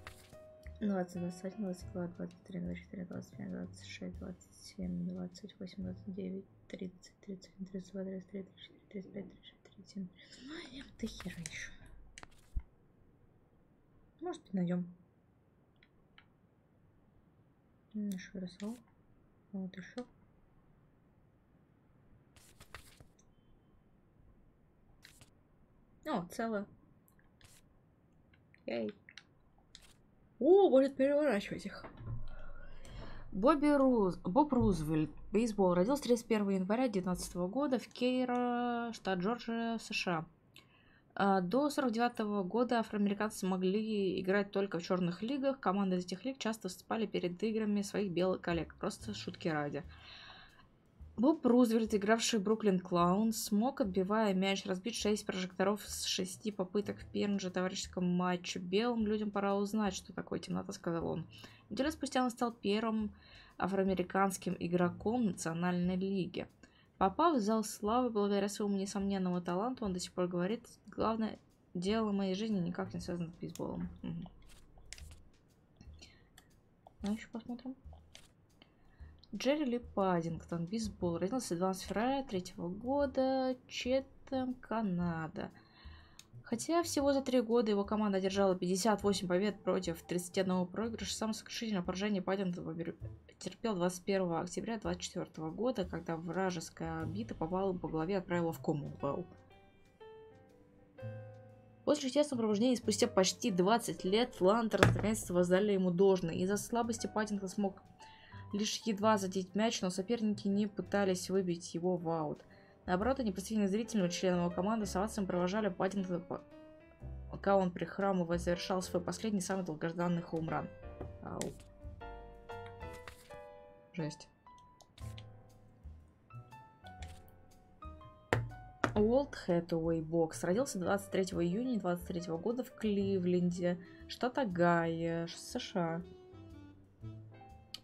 20, 21, 22, 23, 24, 25, 26, 27, 28, 29, 30, 31, 32, 33, 34, 35, 36, 37. Ну, до хера еще. Может быть, найдем. Еще рисовал. Вот еще. О, целое. Эй. О, будет переворачивать их. Боб Рузвельт, бейсбол, родился 31 января 19 года в Кейро, штат Джорджия, США. До 49 года афроамериканцы могли играть только в черных лигах. Команды из этих лиг часто выступали перед играми своих белых коллег. Просто шутки ради. Боб Рузвельт, игравший Бруклин Клаун, смог, отбивая мяч, разбить 6 прожекторов с 6 попыток в первом же товарищеском матче. Белым людям пора узнать, что такое темнота, сказал он. Неделю спустя он стал первым афроамериканским игроком Национальной лиги. Попав в зал славы благодаря своему несомненному таланту, он до сих пор говорит: главное дело моей жизни никак не связано с бейсболом. Ну, еще посмотрим. Джерри Ли Паддингтон, бейсбол. Родился 12 февраля 2003 года. Четтем, Канада. Хотя всего за 3 года его команда одержала 58 побед против 31 проигрыша, самое сокрушительное поражение Паддингтон терпел 21 октября 2024 года, когда вражеская бита попала ему по голове и отправила в кому. Вау. После чудесного пробуждения спустя почти 20 лет Лантерн наконец-то воздали ему должное. Из-за слабости Паддингтон смог лишь едва задеть мяч, но соперники не пытались выбить его в аут. Наоборот, непредставительные зрители, члены его команды с овациями провожали Паддингтона, пока он, прихрамывая, завершал свой последний, самый долгожданный хоумран. Ау. Жесть. Уолт Хэтэуэй Бокс родился 23 июня 23 года в Кливленде, штат Огайо, США.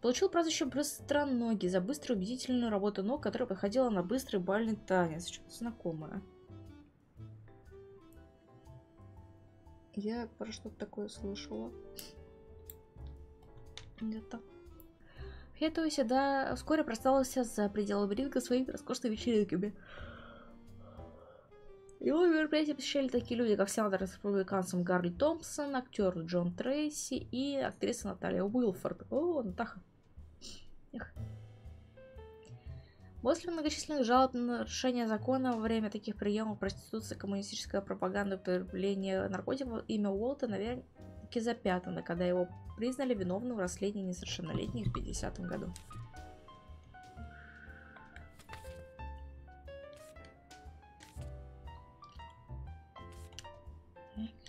Получил прозвище «Быстроногий» за быструю убедительную работу ног, которая подходила на быстрый бальный танец. Что-то знакомое. Я про что-то такое слышала. Где-то. Хэтэуэй всегда вскоре прославился за пределы ринга своими роскошными вечеринками. Его мероприятия посещали такие люди, как сенатор республиканцем Гарри Томпсон, актер Джон Трейси и актриса Наталья Уилфорд. О, Натаха. Эх. После многочисленных жалоб на нарушение закона во время таких приемов, проституции, коммунистическая пропаганда, употребление наркотиков, имя Уолта наверняка запятнано, когда его признали виновным в расследовании несовершеннолетних в 50-м году.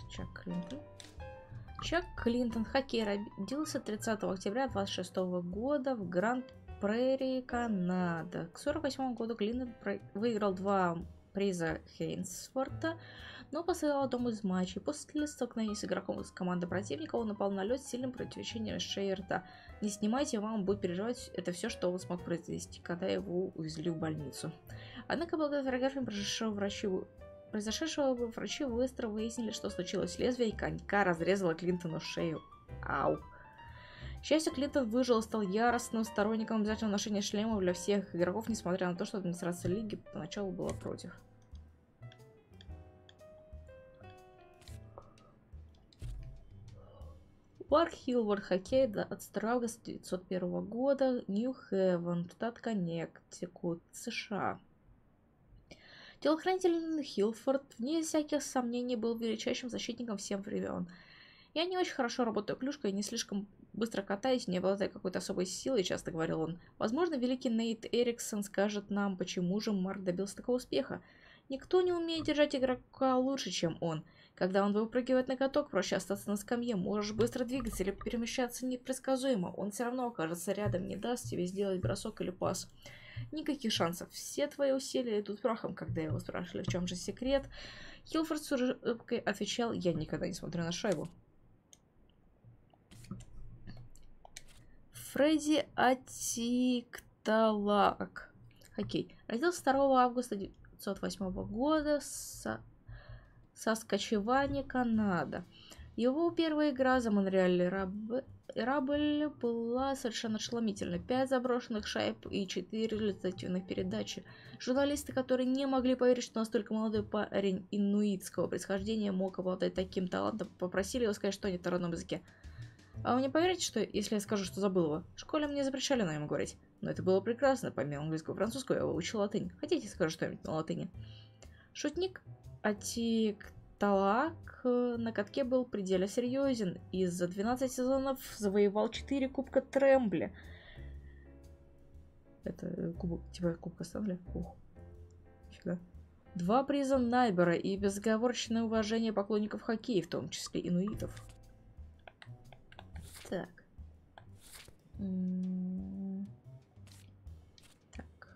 Чак Клинтон. Чак Клинтон, хоккей, родился 30 октября 26 года в Гранд-Прерии, Канада. К 48 году Клинтон выиграл 2 приза Хейнсворта, но последовал одному из матчей. После столкновения с игроком из команды противника он напал на лед с сильным противлечением шеи и рта. Не снимайте, мама будет переживать, это все, что он смог произвести, когда его увезли в больницу. Однако, благодаря фотографиям произошедшего врачи быстро выяснили, что случилось. Лезвие конька разрезало Клинтону шею. Ау. К счастью, Клинтон выжил и стал яростным сторонником обязательного ношения шлемов для всех игроков, несмотря на то, что администрация лиги поначалу была против. Парк Хилвард, хоккей, 22 августа 1901 года, Нью-Хевен, штат Коннектикут, США. Телохранитель Хилфорд, вне всяких сомнений, был величайшим защитником всех времен. «Я не очень хорошо работаю клюшкой, не слишком быстро катаюсь, не обладаю какой-то особой силой», часто говорил он. Возможно, великий Нейт Эриксон скажет нам, почему же Марк добился такого успеха. Никто не умеет держать игрока лучше, чем он. Когда он выпрыгивает на каток, проще остаться на скамье. Можешь быстро двигаться или перемещаться непредсказуемо. Он все равно окажется рядом, не даст тебе сделать бросок или пас. Никаких шансов. Все твои усилия идут прахом. Когда его спрашивали, в чем же секрет, Хилфорд с улыбкой отвечал: «Я никогда не смотрю на шайбу». Фредди Атикталак. Хоккей. Родился 2 августа 1908 года в Саскачеване, Канада. Его первая игра за Монреаль Рабль была совершенно ошеломительной. 5 заброшенных шайб и 4 результативных передачи. Журналисты, которые не могли поверить, что настолько молодой парень инуитского происхождения мог обладать таким талантом, попросили его сказать что-нибудь на родном языке. «А вы не поверите, что если я скажу, что забыл его? В школе мне запрещали на нем говорить. Но это было прекрасно. Помимо английского и французского я выучил латынь. Хотите, скажу что-нибудь на латыни?» Шутник Атикталак на катке был предельно серьезен и за 12 сезонов завоевал 4 кубка Трэмбли. Это кубок, типа кубка Стэнли? Ух. Нифига. 2 приза Найбера и безоговорочное уважение поклонников хоккея, в том числе инуитов. Так. Так.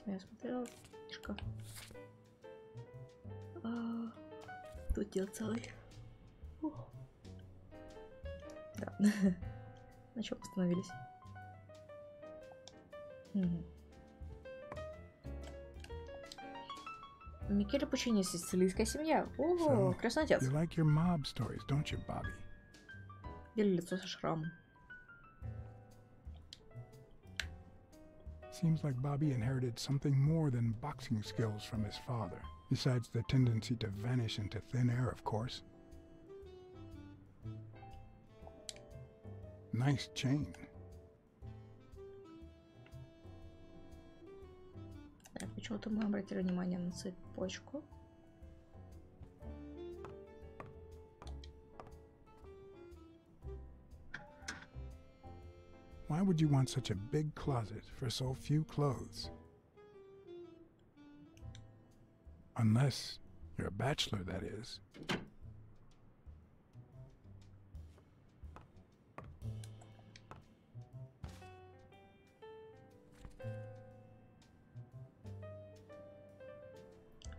Я смотрела. Тут дел целый. Да. На чем остановились? Микеле Пучини, сицилийская семья. О, крестный отец. You like your mob stories, don't you, Bobby? Или лицо со шрамом. Seems like Bobby inherited something more than boxing skills from his father, besides the tendency to vanish into thin air, of course. Nice chain. Так, почему-то мы обратили внимание на цепочку. Why would you want such a big closet for so few clothes? Unless you're a bachelor, that is.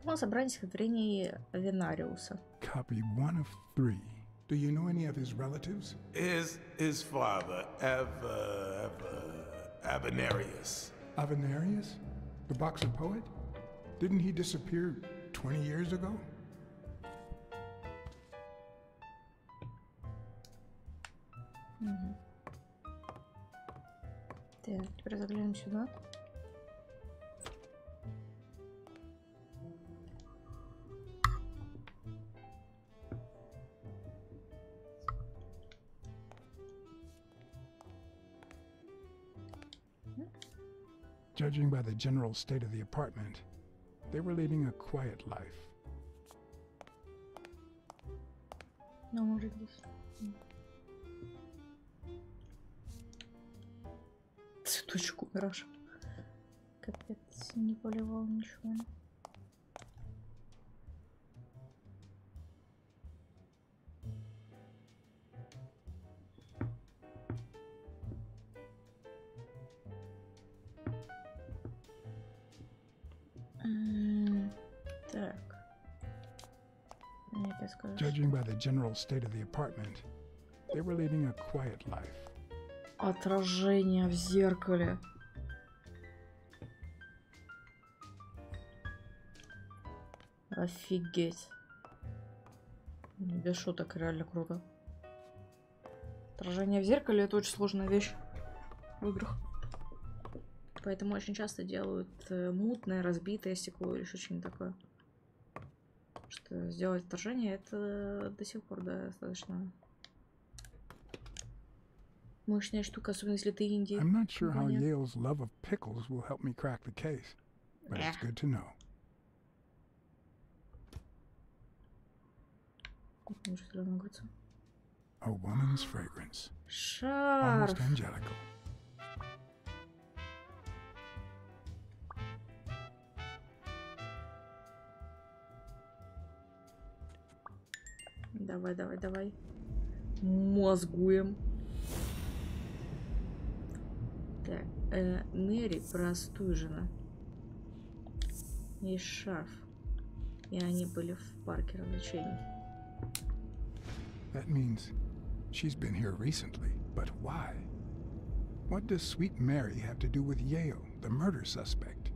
Мы собрали стихотворений Венариуса. Copy 1 of 3. Do you know any of his relatives? His father, Avenarius. Avenarius? The boxer poet? Didn't he disappear 20 years ago? Так, теперь заглянем сюда. Judging by the general state of the apartment, they were leading a quiet life. Ну, может здесь. Цветочек умираш. Капец, не поливал ничего. Так. Мне опять скажешь. Judging by the general state of the apartment, they were leading a quiet life. Отражение в зеркале. Офигеть. Без шуток, реально круто. Отражение в зеркале — это очень сложная вещь в играх. Поэтому очень часто делают мутное, разбитое стекло или что-нибудь такое. Что сделать отражение — это до сих пор достаточно мощная штука, особенно если ты инди. I'm not sure how Yale's love of pickles will help me crack the case, but it's good to know. A woman's fragrance. Шарф. Almost angelical. Давай, давай, давай. Мозгуем. Так, Мэри простужена. И шарф. И они были в парке развлечений. That means she's been here recently, but why? What does Sweet Mary have to do with Yale, the murder suspect?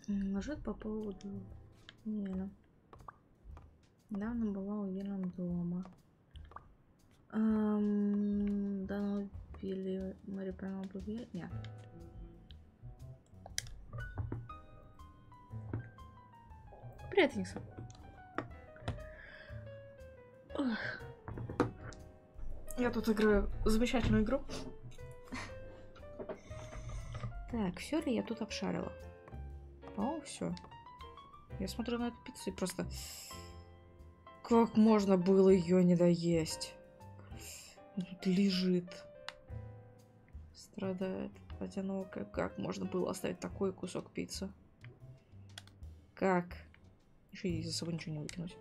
Может, по поводу Еля. Недавно была у Еля дома. Да, ну, убили... Мэри прямо убили? Нет. Привет, Никсон. Я тут играю замечательную игру. Так, все ли я тут обшарила? О, все. Я смотрю на эту пиццу и просто... Как можно было ее не доесть? Она тут лежит. Страдает. Одинокая. Как можно было оставить такой кусок пиццы? Как? Еще и за собой ничего не выкинуть.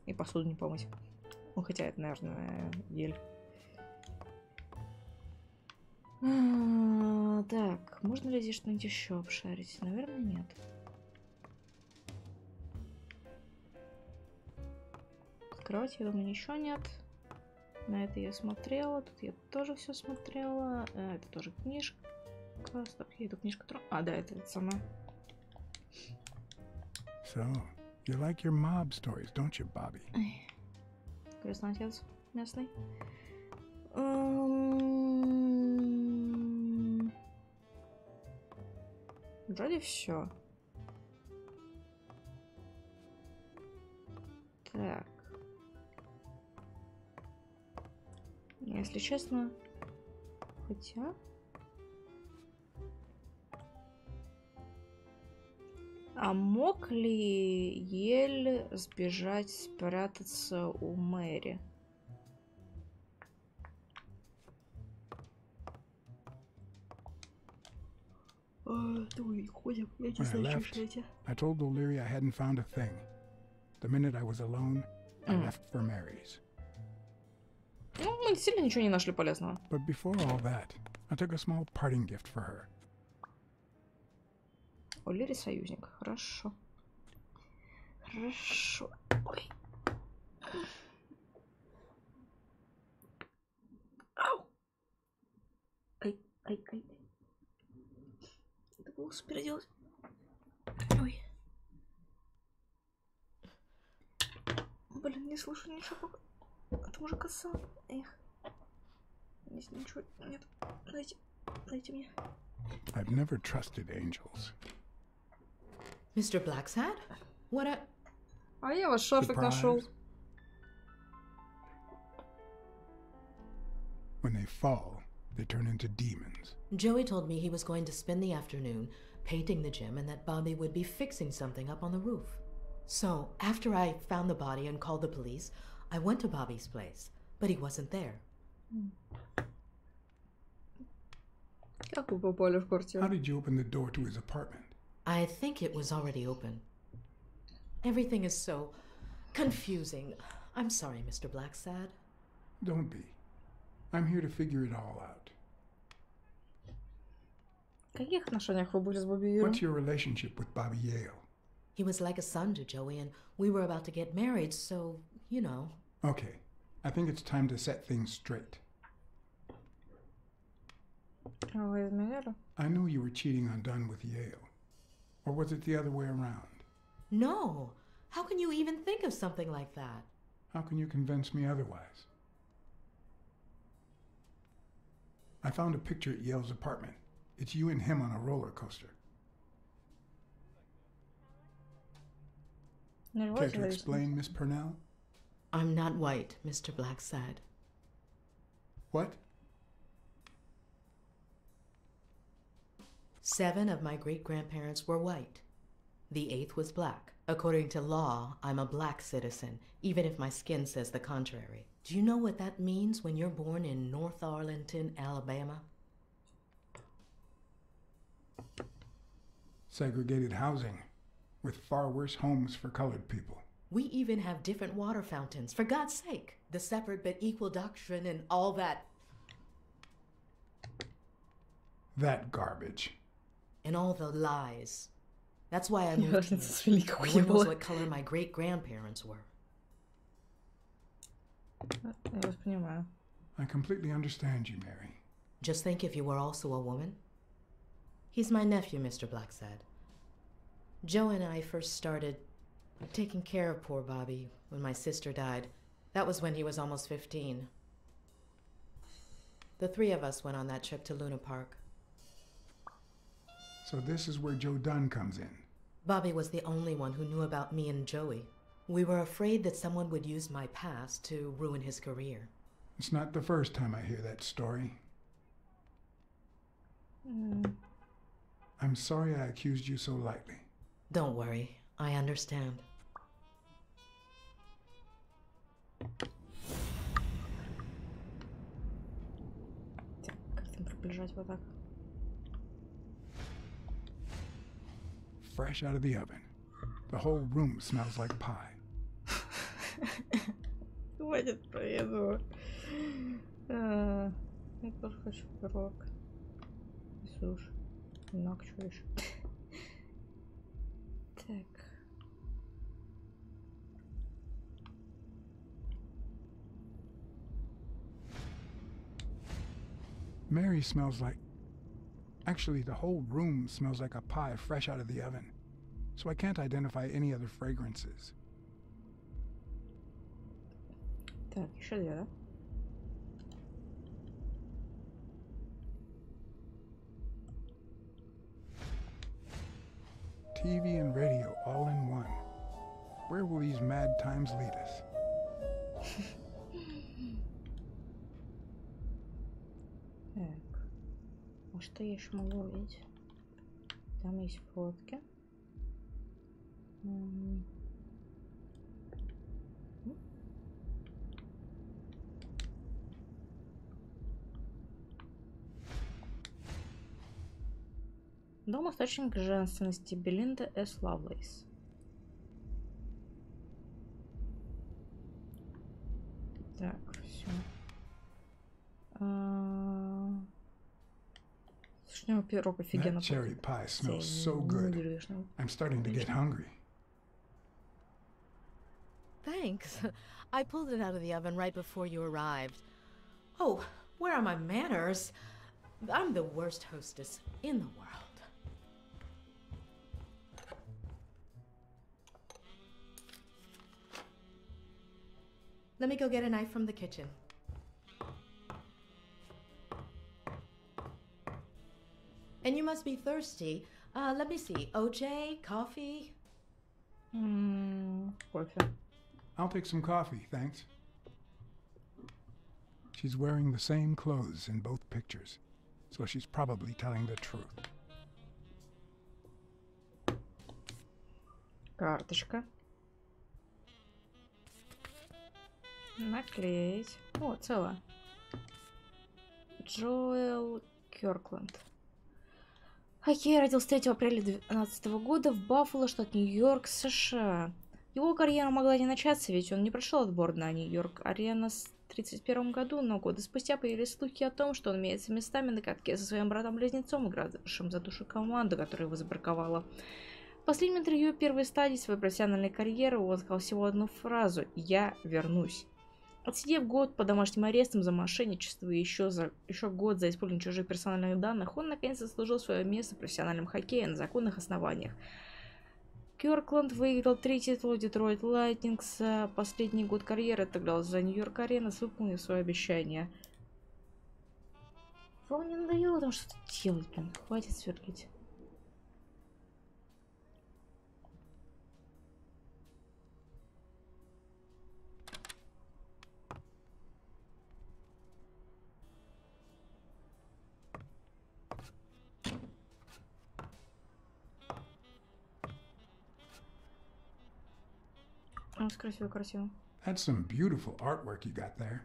И посуду не помыть. Ну, хотя это, наверное, ель. Так, можно ли здесь что-нибудь еще обшарить? Наверное, нет. С кровати, я думаю, ничего нет. На это я смотрела. Тут я тоже все смотрела. Это тоже книжка. Стоп, я эту книжку трогаю. А, да, это сама. So, you like your mob stories, don't you, Bobby? Крестный отец местный. Вроде все. Так. Если честно, хотя... А мог ли Ель сбежать, спрятаться у Мэри? When I left, I told O'Leary I hadn't found a thing. The minute I was alone, I left for Mary's. Ну, мы сильно ничего не нашли полезного. But before all that, I took a small parting gift for her. О'Лири союзник. Хорошо. Хорошо. Ой. Ау. Ай, ай, ай. Это было супер делать. Ой. Блин, не слышу ничего. От мужика сам. Эх. Здесь ничего нет. Дайте мне. I've never trusted angels. Mr. Blacksad? What a... А я ваш шарфик нашел. When they fall, they turn into demons. Joey told me he was going to spend the afternoon painting the gym and that Bobby would be fixing something up on the roof. So, after I found the body and called the police, I went to Bobby's place, but he wasn't there. Как вы попали в квартиру? How did you open the door to his apartment? I think it was already open. Everything is so confusing. I'm sorry, Mr. Blacksad. Don't be. I'm here to figure it all out. В каких отношениях вы были с Бобби Юром? What's your relationship with Bobby Yale? He was like a son to Joey, and we were about to get married, so, you know. Okay, I think it's time to set things straight. Вы изменяли? I knew you were cheating on Dunn with Yale. Or was it the other way around? No. How can you even think of something like that? How can you convince me otherwise? I found a picture at Yale's apartment. It's you and him on a roller coaster. Care to explain, Miss Purnell? I'm not white, Mr. Blacksad. What? 7 of my great-grandparents were white. The 8th was black. According to law, I'm a black citizen, even if my skin says the contrary. Do you know what that means when you're born in North Arlington, Alabama? Segregated housing, with far worse homes for colored people. We even have different water fountains, for God's sake. The separate but equal doctrine and all that. That garbage. And all the lies. That's why I moved here. No one knows what color my great-grandparents were. Я вас понимаю. I completely understand you, Mary. Just think if you were also a woman. He's my nephew, Mr. Blacksad. Joe and I first started taking care of poor Bobby when my sister died. That was when he was almost 15. The 3 of us went on that trip to Luna Park. So this is where Joe Dunn comes in. Bobby was the only one who knew about me and Joey. We were afraid that someone would use my past to ruin his career. It's not the first time I hear that story. I'm sorry I accused you so lightly. Don't worry, I understand. Как там приближать вот так? Fresh out of the oven. The whole room smells like pie. Хватит про еду. Я тоже хочу пирог. И суши. Много чего еще. Так. Mary smells like... Actually, the whole room smells like a pie fresh out of the oven. So I can't identify any other fragrances. Так, еще две, да? TV and radio all in one. Where will these mad times lead us? Так. А что я еще могу увидеть? Там есть фотки. Дом источник женственности. Белинда С. Лавлейс. Так, все. Слушай, у него пирог офигенно. That cherry pie smells so good. I'm starting to get hungry. Thanks. I pulled it out of the oven right before you arrived. Oh, where are my manners? I'm the worst hostess in the world. Let me go get a knife from the kitchen. And you must be thirsty. Let me see. OJ, coffee? Кофе. I'll take some coffee, thanks. She's wearing the same clothes in both pictures, so she's probably telling the truth. Карточка. Наклеить. О, цело. Джоэл Кёркленд. Хоккей родился 3 апреля 2012 года в Баффало, штат Нью-Йорк, США. Его карьера могла не начаться, ведь он не прошел отбор на Нью-Йорк-арена в 1931 году, но годы спустя появились слухи о том, что он меняется местами на катке со своим братом-близнецом, игравшим за душу команду, которая его забраковала. В последнем интервью первой стадии своей профессиональной карьеры он сказал всего одну фразу «Я вернусь». Отсидев год по домашним арестам за мошенничество и еще год за использование чужих персональных данных, он наконец заслужил свое место в профессиональном хоккее на законных основаниях. Кёркленд выиграл 3 титула Детройт Лайтнингс за последний год карьеры, отыграл за Нью-Йорк Аренас, выполнив свое обещание. Вам не надоело там что-то делать, блин? Хватит сверлить. Красиво. That's some beautiful artwork you got there.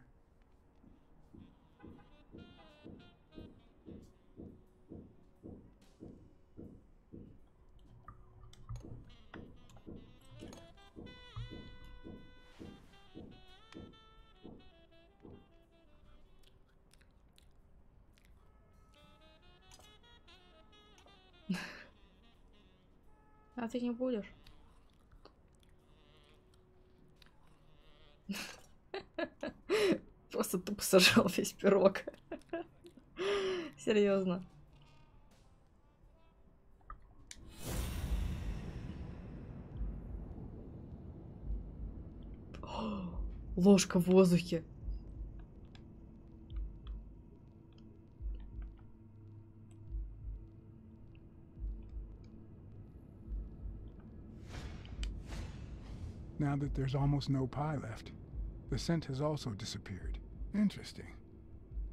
А ты не будешь? Просто тупо сожрал весь пирог. Серьезно. Ложка в воздухе. Now that there's almost no pie left, the scent has also disappeared. Interesting.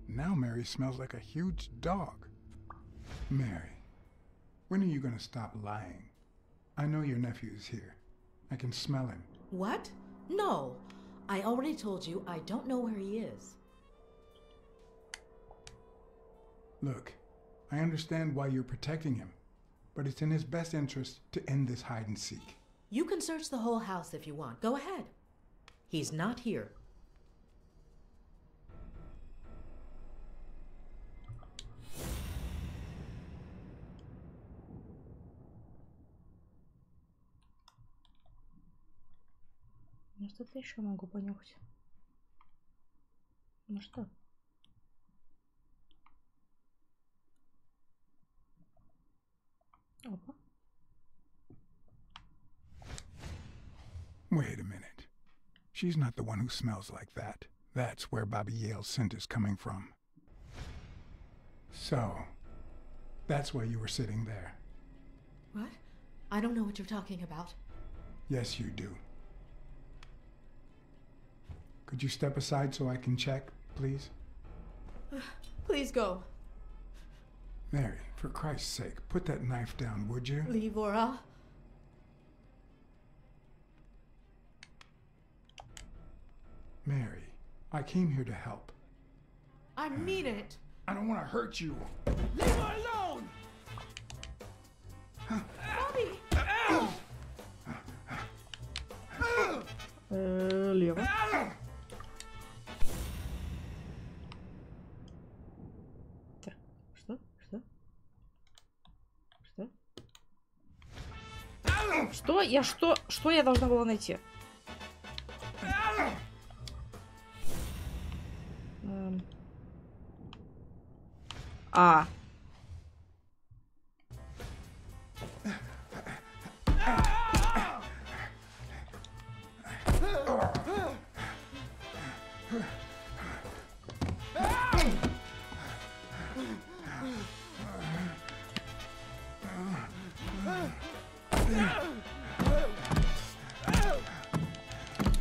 Now Mary smells like a huge dog. Mary, when are you going to stop lying? I know your nephew is here. I can smell him. What? No. I already told you I don't know where he is. Look, I understand why you're protecting him, but it's in his best interest to end this hide and seek. You can search the whole house if you want. Go ahead. He's not here. Ну что-то еще могу понюхать. Ну что? Опа. Wait a minute. She's not the one who smells like that. That's where Bobby Yale's scent is coming from. So, that's why you were sitting there. What? I don't know what you're talking about. Yes, you do. Could you step aside so I can check, please? Please go. Mary, for Christ's sake, put that knife down, would you? Leave, Ora. Mary, I came here to help. I mean it. I don't want to hurt you. Leave her alone! Bobby! Лево. Так, что? Что? Что? Что? Я что? Что я должна была найти? А.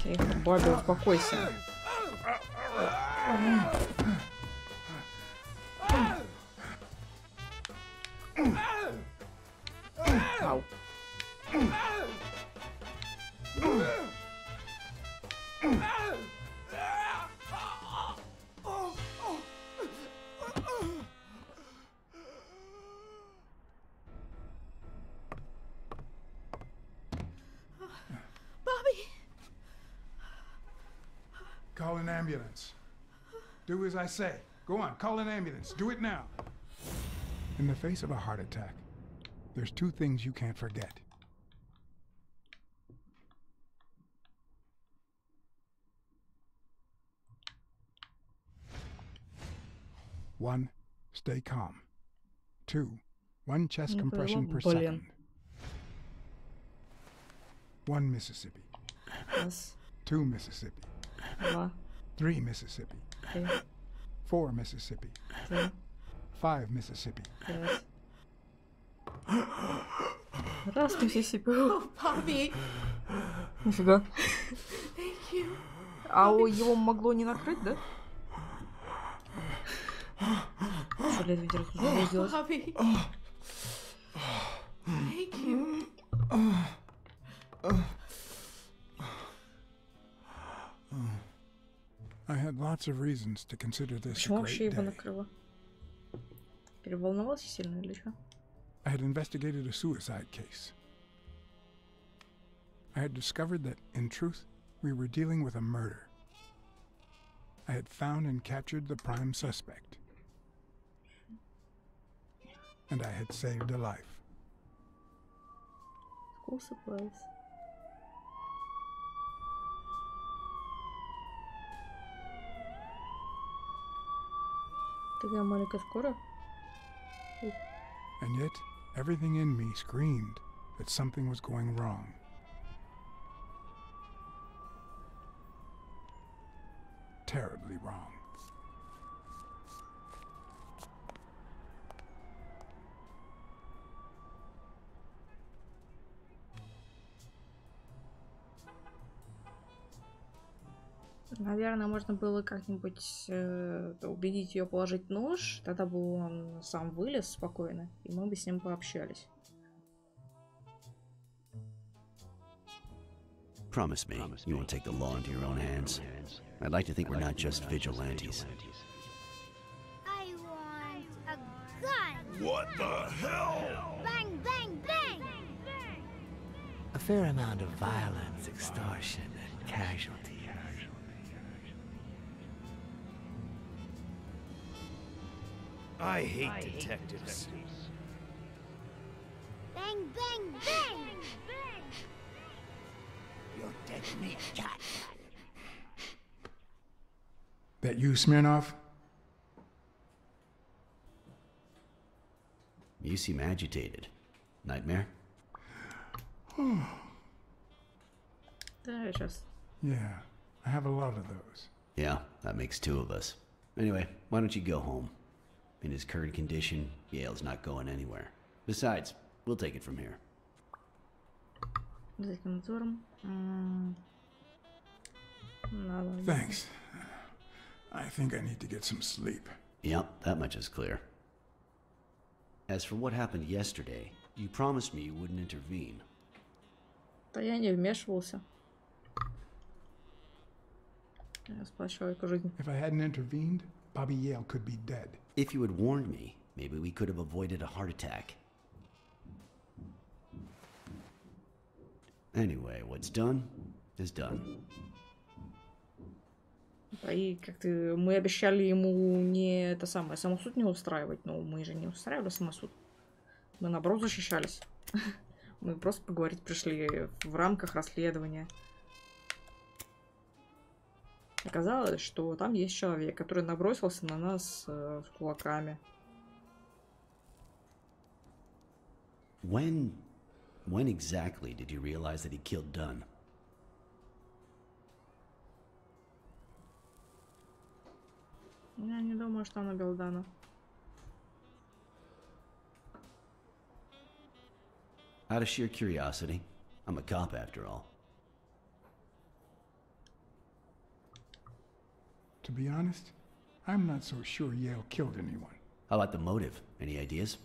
Тихо, Бобби, успокойся. Ау. Bobby! Call an ambulance. Do as I say. Go on, call an ambulance. Do it now. In the face of a heart attack, there's two things you can't forget. One, stay calm. Two, one chest compression per second. One Mississippi. Раз, 2 Mississippi. 2, 3 Mississippi. 3, 4 Mississippi. 4, 5 Mississippi. 5. Раз, Миссисипи. Oh, Bobby! Нифига. Thank you. А его могло не накрыть, да? Что ли, ветер уже сделать? Bobby! Thank you. I had lots of reasons to consider this a Почему вообще great его day. накрыло? Переволновался сильно или что? I had investigated a suicide case. I had discovered that, in truth, we were dealing with a murder. I had found and captured the prime suspect. And I had saved a life. School supplies. Такая маленькая скоро. And yet, everything in me screamed that something was going wrong. Terribly wrong. Наверное, можно было как-нибудь убедить ее положить нож, тогда бы он сам вылез спокойно, и мы бы с ним пообщались. Promise me you won't take the law into your own hands. I'd like to think we're not just vigilantes. I want a gun! What the hell? Bang, bang, bang! A fair amount of violence, extortion, and casualties. I hate detectives. Bang, bang, bang! You're dead meat, cat. That you, Smirnov? You seem agitated. Nightmare? Да, сейчас. Yeah, I have a lot of those. Yeah, that makes two of us. Anyway, why don't you go home? In his current condition, Yale's not going anywhere. Besides, we'll take it from here. Thanks. I think I need to get some sleep. Yep, that much is clear. As for what happened yesterday, you promised me you wouldn't intervene. Да я не вмешивался. Я спас человеку жизнь. If I hadn't intervened, Bobby Yale could be dead. If you had warned me, maybe we could have avoided a heart attack. Anyway, what's done is done. И как-то мы обещали ему не это самое самосуд не устраивать, но мы же не устраивали самосуд. Мы наоборот защищались. Мы просто поговорить пришли в рамках расследования. Оказалось, что там есть человек, который набросился на нас с кулаками. When exactly did you realize that he killed Dunn? Я не думаю, что он убил Дана. Out of sheer curiosity. I'm a cop after all. To be honest, I'm not so sure Yale killed anyone. How about the motive? Any ideas?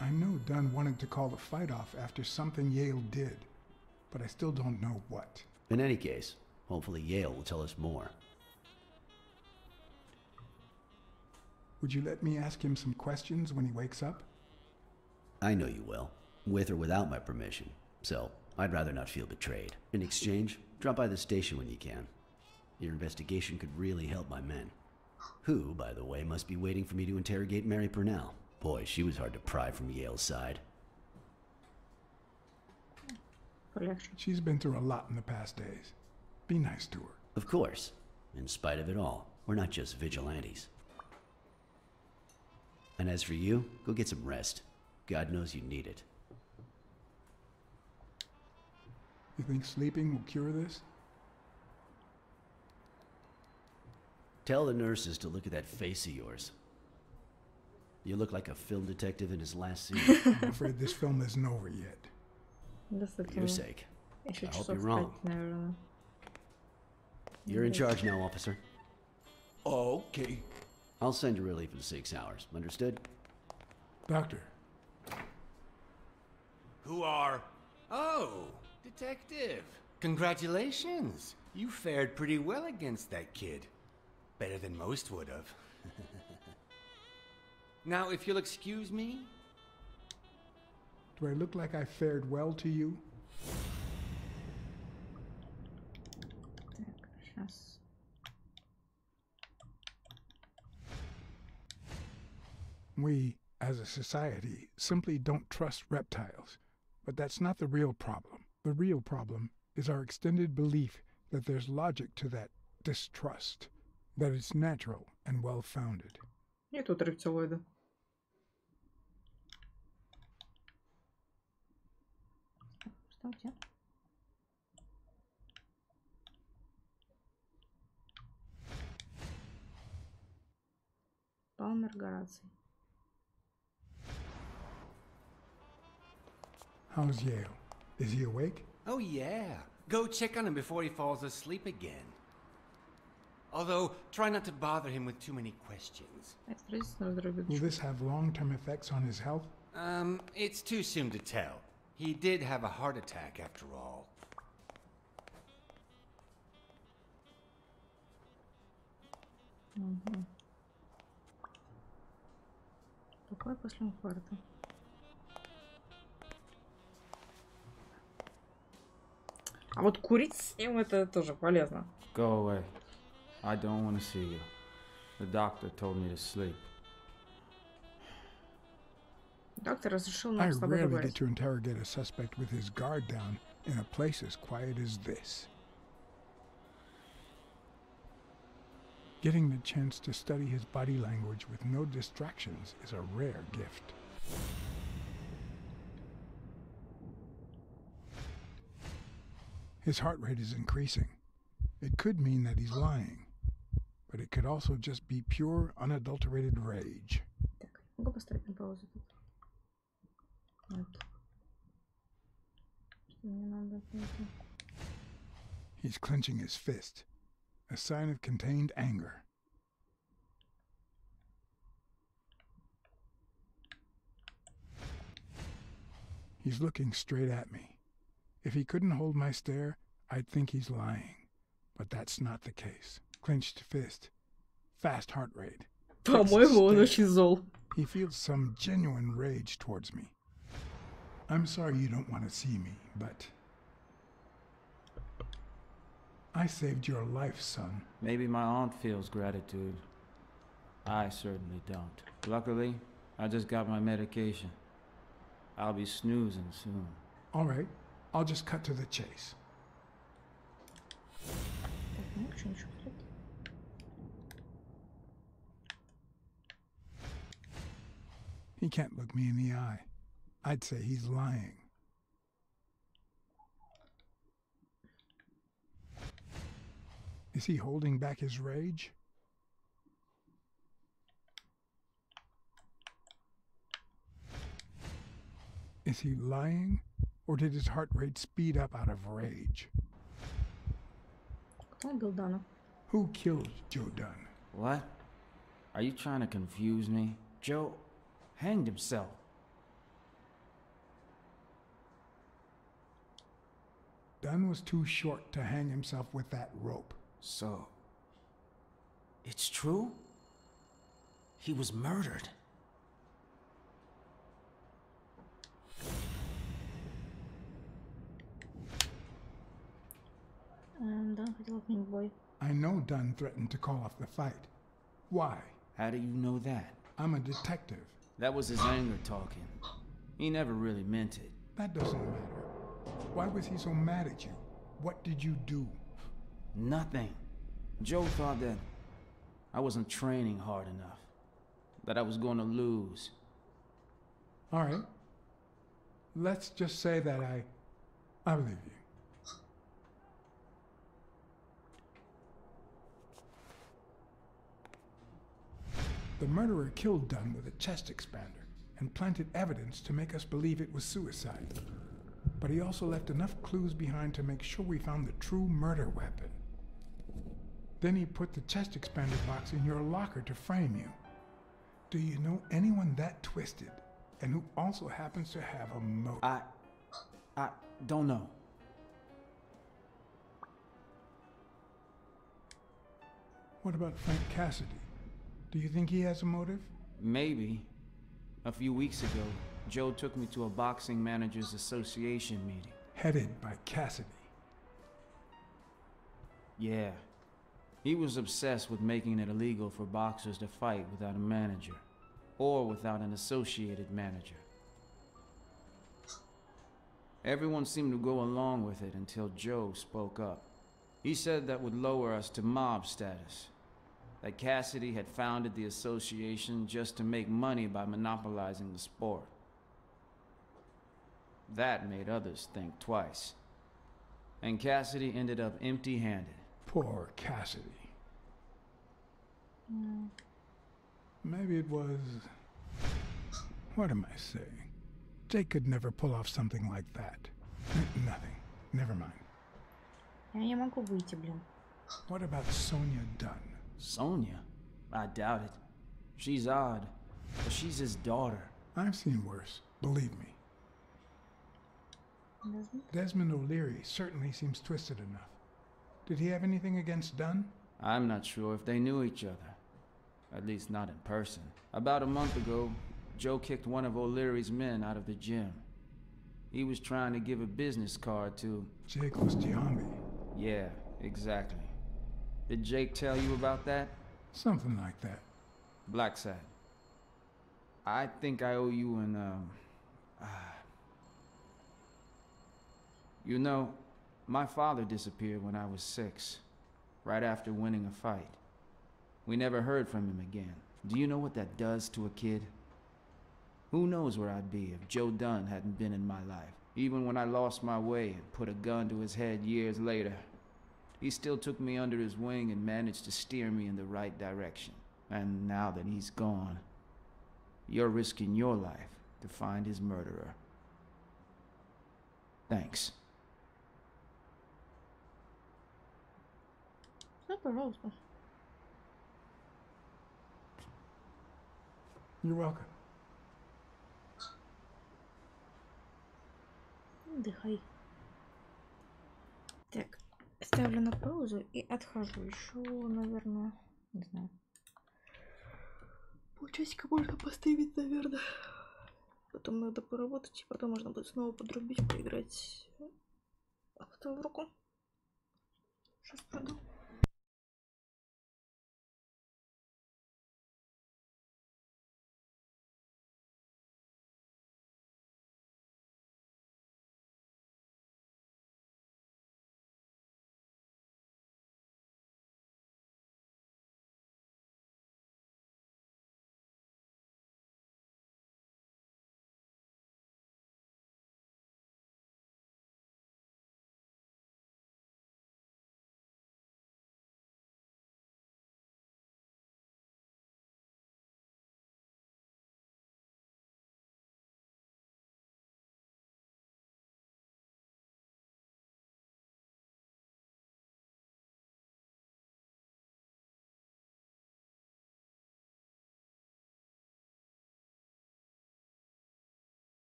I know Dunn wanted to call the fight off after something Yale did, but I still don't know what. In any case, hopefully Yale will tell us more. Would you let me ask him some questions when he wakes up? I know you will, with or without my permission, so I'd rather not feel betrayed. In exchange, drop by the station when you can. Your investigation could really help my men. Who, by the way, must be waiting for me to interrogate Mary Purnell. Boy, she was hard to pry from Yale's side. She's been through a lot in the past days. Be nice to her. Of course. In spite of it all, we're not just vigilantes. And as for you, go get some rest. God knows you need it. You think sleeping will cure this? Tell the nurses to look at that face of yours. You look like a film detective in his last scene. I'm afraid this film isn't over yet. For your sake. I hope you're wrong. You're in charge now, officer. Okay. I'll send you relief in 6 hours. Understood? Doctor. Who are... Oh, detective. Congratulations. You fared pretty well against that kid. Better than most would have. Now, if you'll excuse me... Do I look like I fared well to you? We, as a society, simply don't trust reptiles. But that's not the real problem. The real problem is our extended belief that there's logic to that distrust, that it's natural and well-founded. И тут рептилоиды. Вставьте. Палмер Гораций. How's Yale? Is he awake? Oh, yeah. Go check on him before he falls asleep again. Although, try not to bother him with too many questions. Will this have long-term effects on his health? It's too soon to tell. He did have a heart attack after all. Какой после инфаркта? А вот курить с ним это тоже полезно. Go away. I don't want to see you. The doctor told me to sleep. Доктор разрешил I нам с тобой rarely поговорить. get to interrogate a suspect with his guard down in a place as quiet as this. Getting the chance to study his body language with no distractions is a rare gift. His heart rate is increasing. It could mean that he's lying, but it could also just be pure, unadulterated rage. Так, могу поставить на паузу тут? Нет. Что мне надо отметить? He's clenching his fist, a sign of contained anger. He's looking straight at me. If he couldn't hold my stare, I'd think he's lying. But that's not the case. Clenched fist. Fast heart rate. По-моему, он очень зол. He feels some genuine rage towards me. I'm sorry you don't want to see me, but I saved your life, son. Maybe my aunt feels gratitude. I certainly don't. Luckily, I just got my medication. I'll be snoozing soon. All right, I'll just cut to the chase. He can't look me in the eye. I'd say he's lying. Is he holding back his rage? Is he lying? Or did his heart rate speed up out of rage? Who killed Joe Dunn? What? Are you trying to confuse me? Joe hanged himself. Dunn was too short to hang himself with that rope. So, it's true? He was murdered. Dunn хотел отменить бой. I know Dunn threatened to call off the fight. Why? How do you know that? I'm a detective. That was his anger talking. He never really meant it. That doesn't matter. Why was he so mad at you? What did you do? Nothing. Joe thought that I wasn't training hard enough. That I was going to lose. All right. Let's just say that I believe you. The murderer killed Dunn with a chest expander and planted evidence to make us believe it was suicide. But he also left enough clues behind to make sure we found the true murder weapon. Then he put the chest expander box in your locker to frame you. Do you know anyone that twisted and who also happens to have a motive? I don't know. What about Frank Cassidy? Do you think he has a motive? Maybe. A few weeks ago, Joe took me to a boxing managers association meeting. Headed by Cassidy. Yeah. He was obsessed with making it illegal for boxers to fight without a manager, or without an associated manager. Everyone seemed to go along with it until Joe spoke up. He said that would lower us to mob status. That Cassidy had founded the association just to make money by monopolizing the sport. That made others think twice. And Cassidy ended up empty-handed. Poor Cassidy. Maybe it was... What am I saying? Jake could never pull off something like that. Nothing. Never mind. Я не могу выйти, блин. What about Sonia Dunn? Sonia? I doubt it. She's odd, but she's his daughter. I've seen worse, believe me. Desmond O'Leary certainly seems twisted enough. Did he have anything against Dunn? I'm not sure if they knew each other. At least not in person. About a month ago, Joe kicked one of O'Leary's men out of the gym. He was trying to give a business card to... Jake Giambi. Yeah, exactly. Did Jake tell you about that? Something like that. Blacksad. I think I owe you an, You know, my father disappeared when I was 6, right after winning a fight. We never heard from him again. Do you know what that does to a kid? Who knows where I'd be if Joe Dunn hadn't been in my life? Even when I lost my way and put a gun to his head years later, he still took me under his wing and managed to steer me in the right direction. And now that he's gone, you're risking your life to find his murderer. Thanks. Да, пожалуйста. You're welcome. Отдыхай. Так, ставлю на паузу и отхожу. Еще, наверное, не знаю. Полчасика можно поставить, наверное. Потом надо поработать, и потом можно будет снова подрубить, поиграть в вторую руку. Сейчас пройду.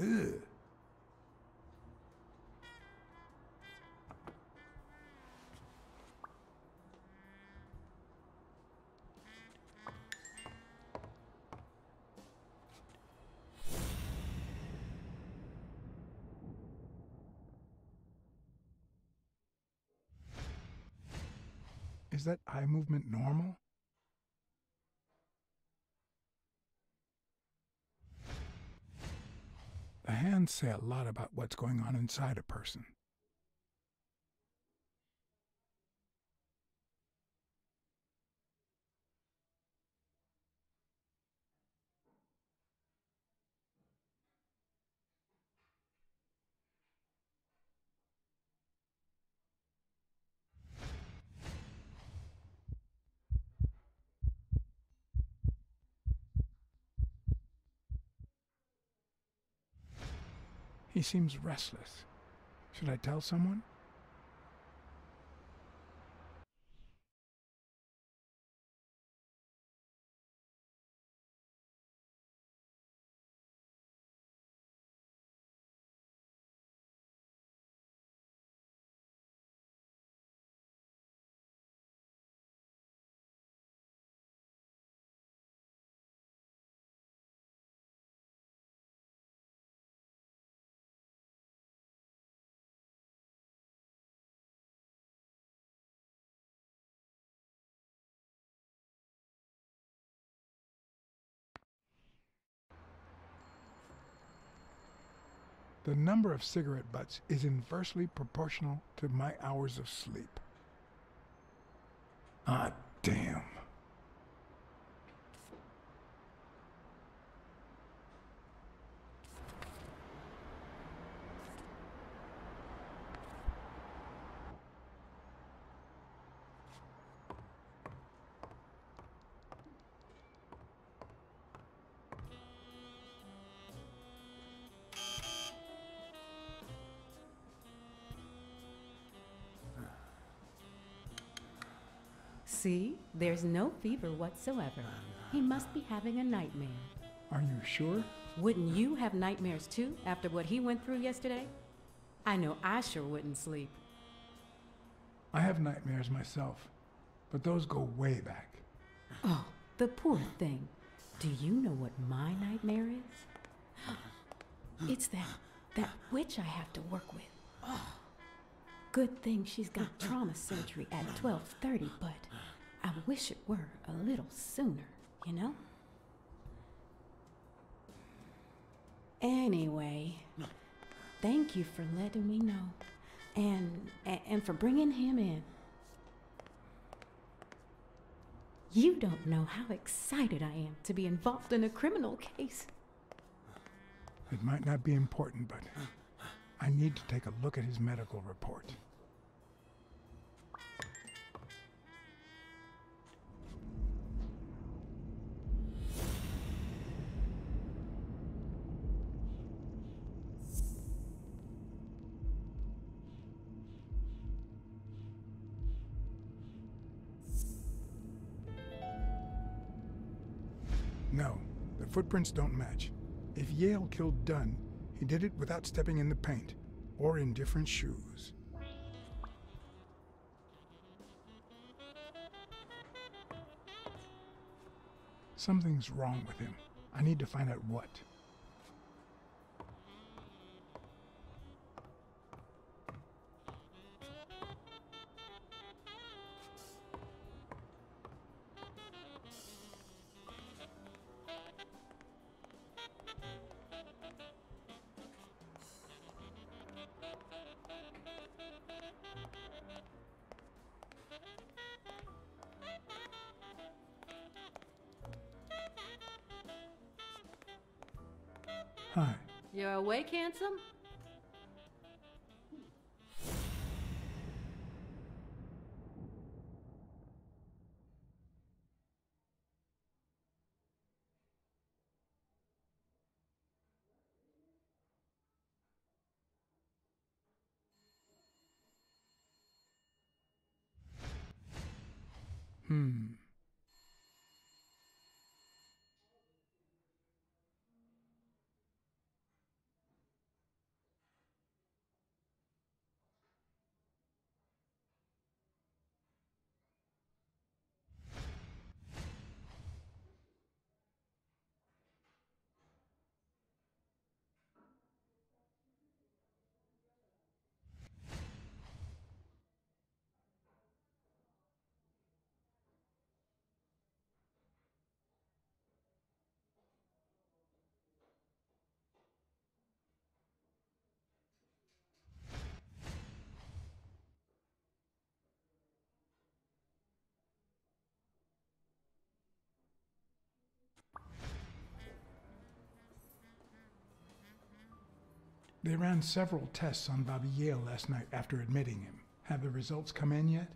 Ugh. Is that eye movement normal? The hands say a lot about what's going on inside a person. He seems restless. Should I tell someone? The number of cigarette butts is inversely proportional to my hours of sleep. Ah, damn. See, there's no fever whatsoever. He must be having a nightmare. Are you sure? Wouldn't you have nightmares too after what he went through yesterday? I know I sure wouldn't sleep. I have nightmares myself, but those go way back. Oh, the poor thing. Do you know what my nightmare is? It's that witch I have to work with. Oh, good thing she's got trauma surgery at 12:30, but I wish it were a little sooner, you know? Anyway, thank you for letting me know, and for bringing him in. You don't know how excited I am to be involved in a criminal case. It might not be important, but I need to take a look at his medical report. No, the footprints don't match. If Yale killed Dunn, he did it without stepping in the paint, or in different shoes. Something's wrong with him. I need to find out what. Hi. You're awake, handsome? They ran several tests on Bobby Yale last night after admitting him. Have the results come in yet?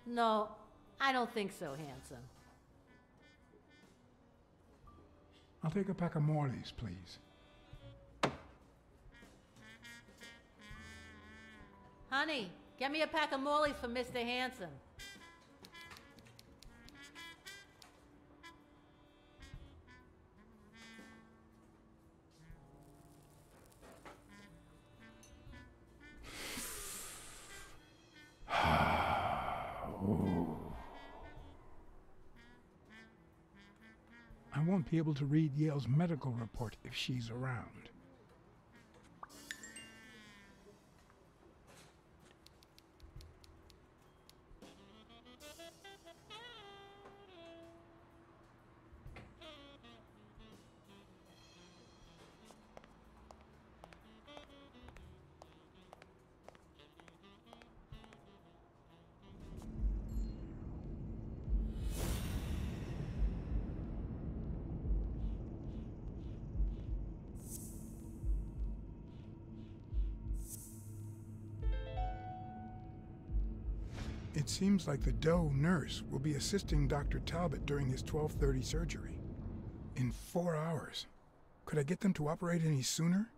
No, I don't think so, handsome. I'll take a pack of Morley's, please. Honey, get me a pack of Morley's for Mr. Handsome. I won't be able to read Yale's medical report if she's around. It seems like the Doe nurse will be assisting Dr. Talbot during his 12:30 surgery. In 4 hours. Could I get them to operate any sooner?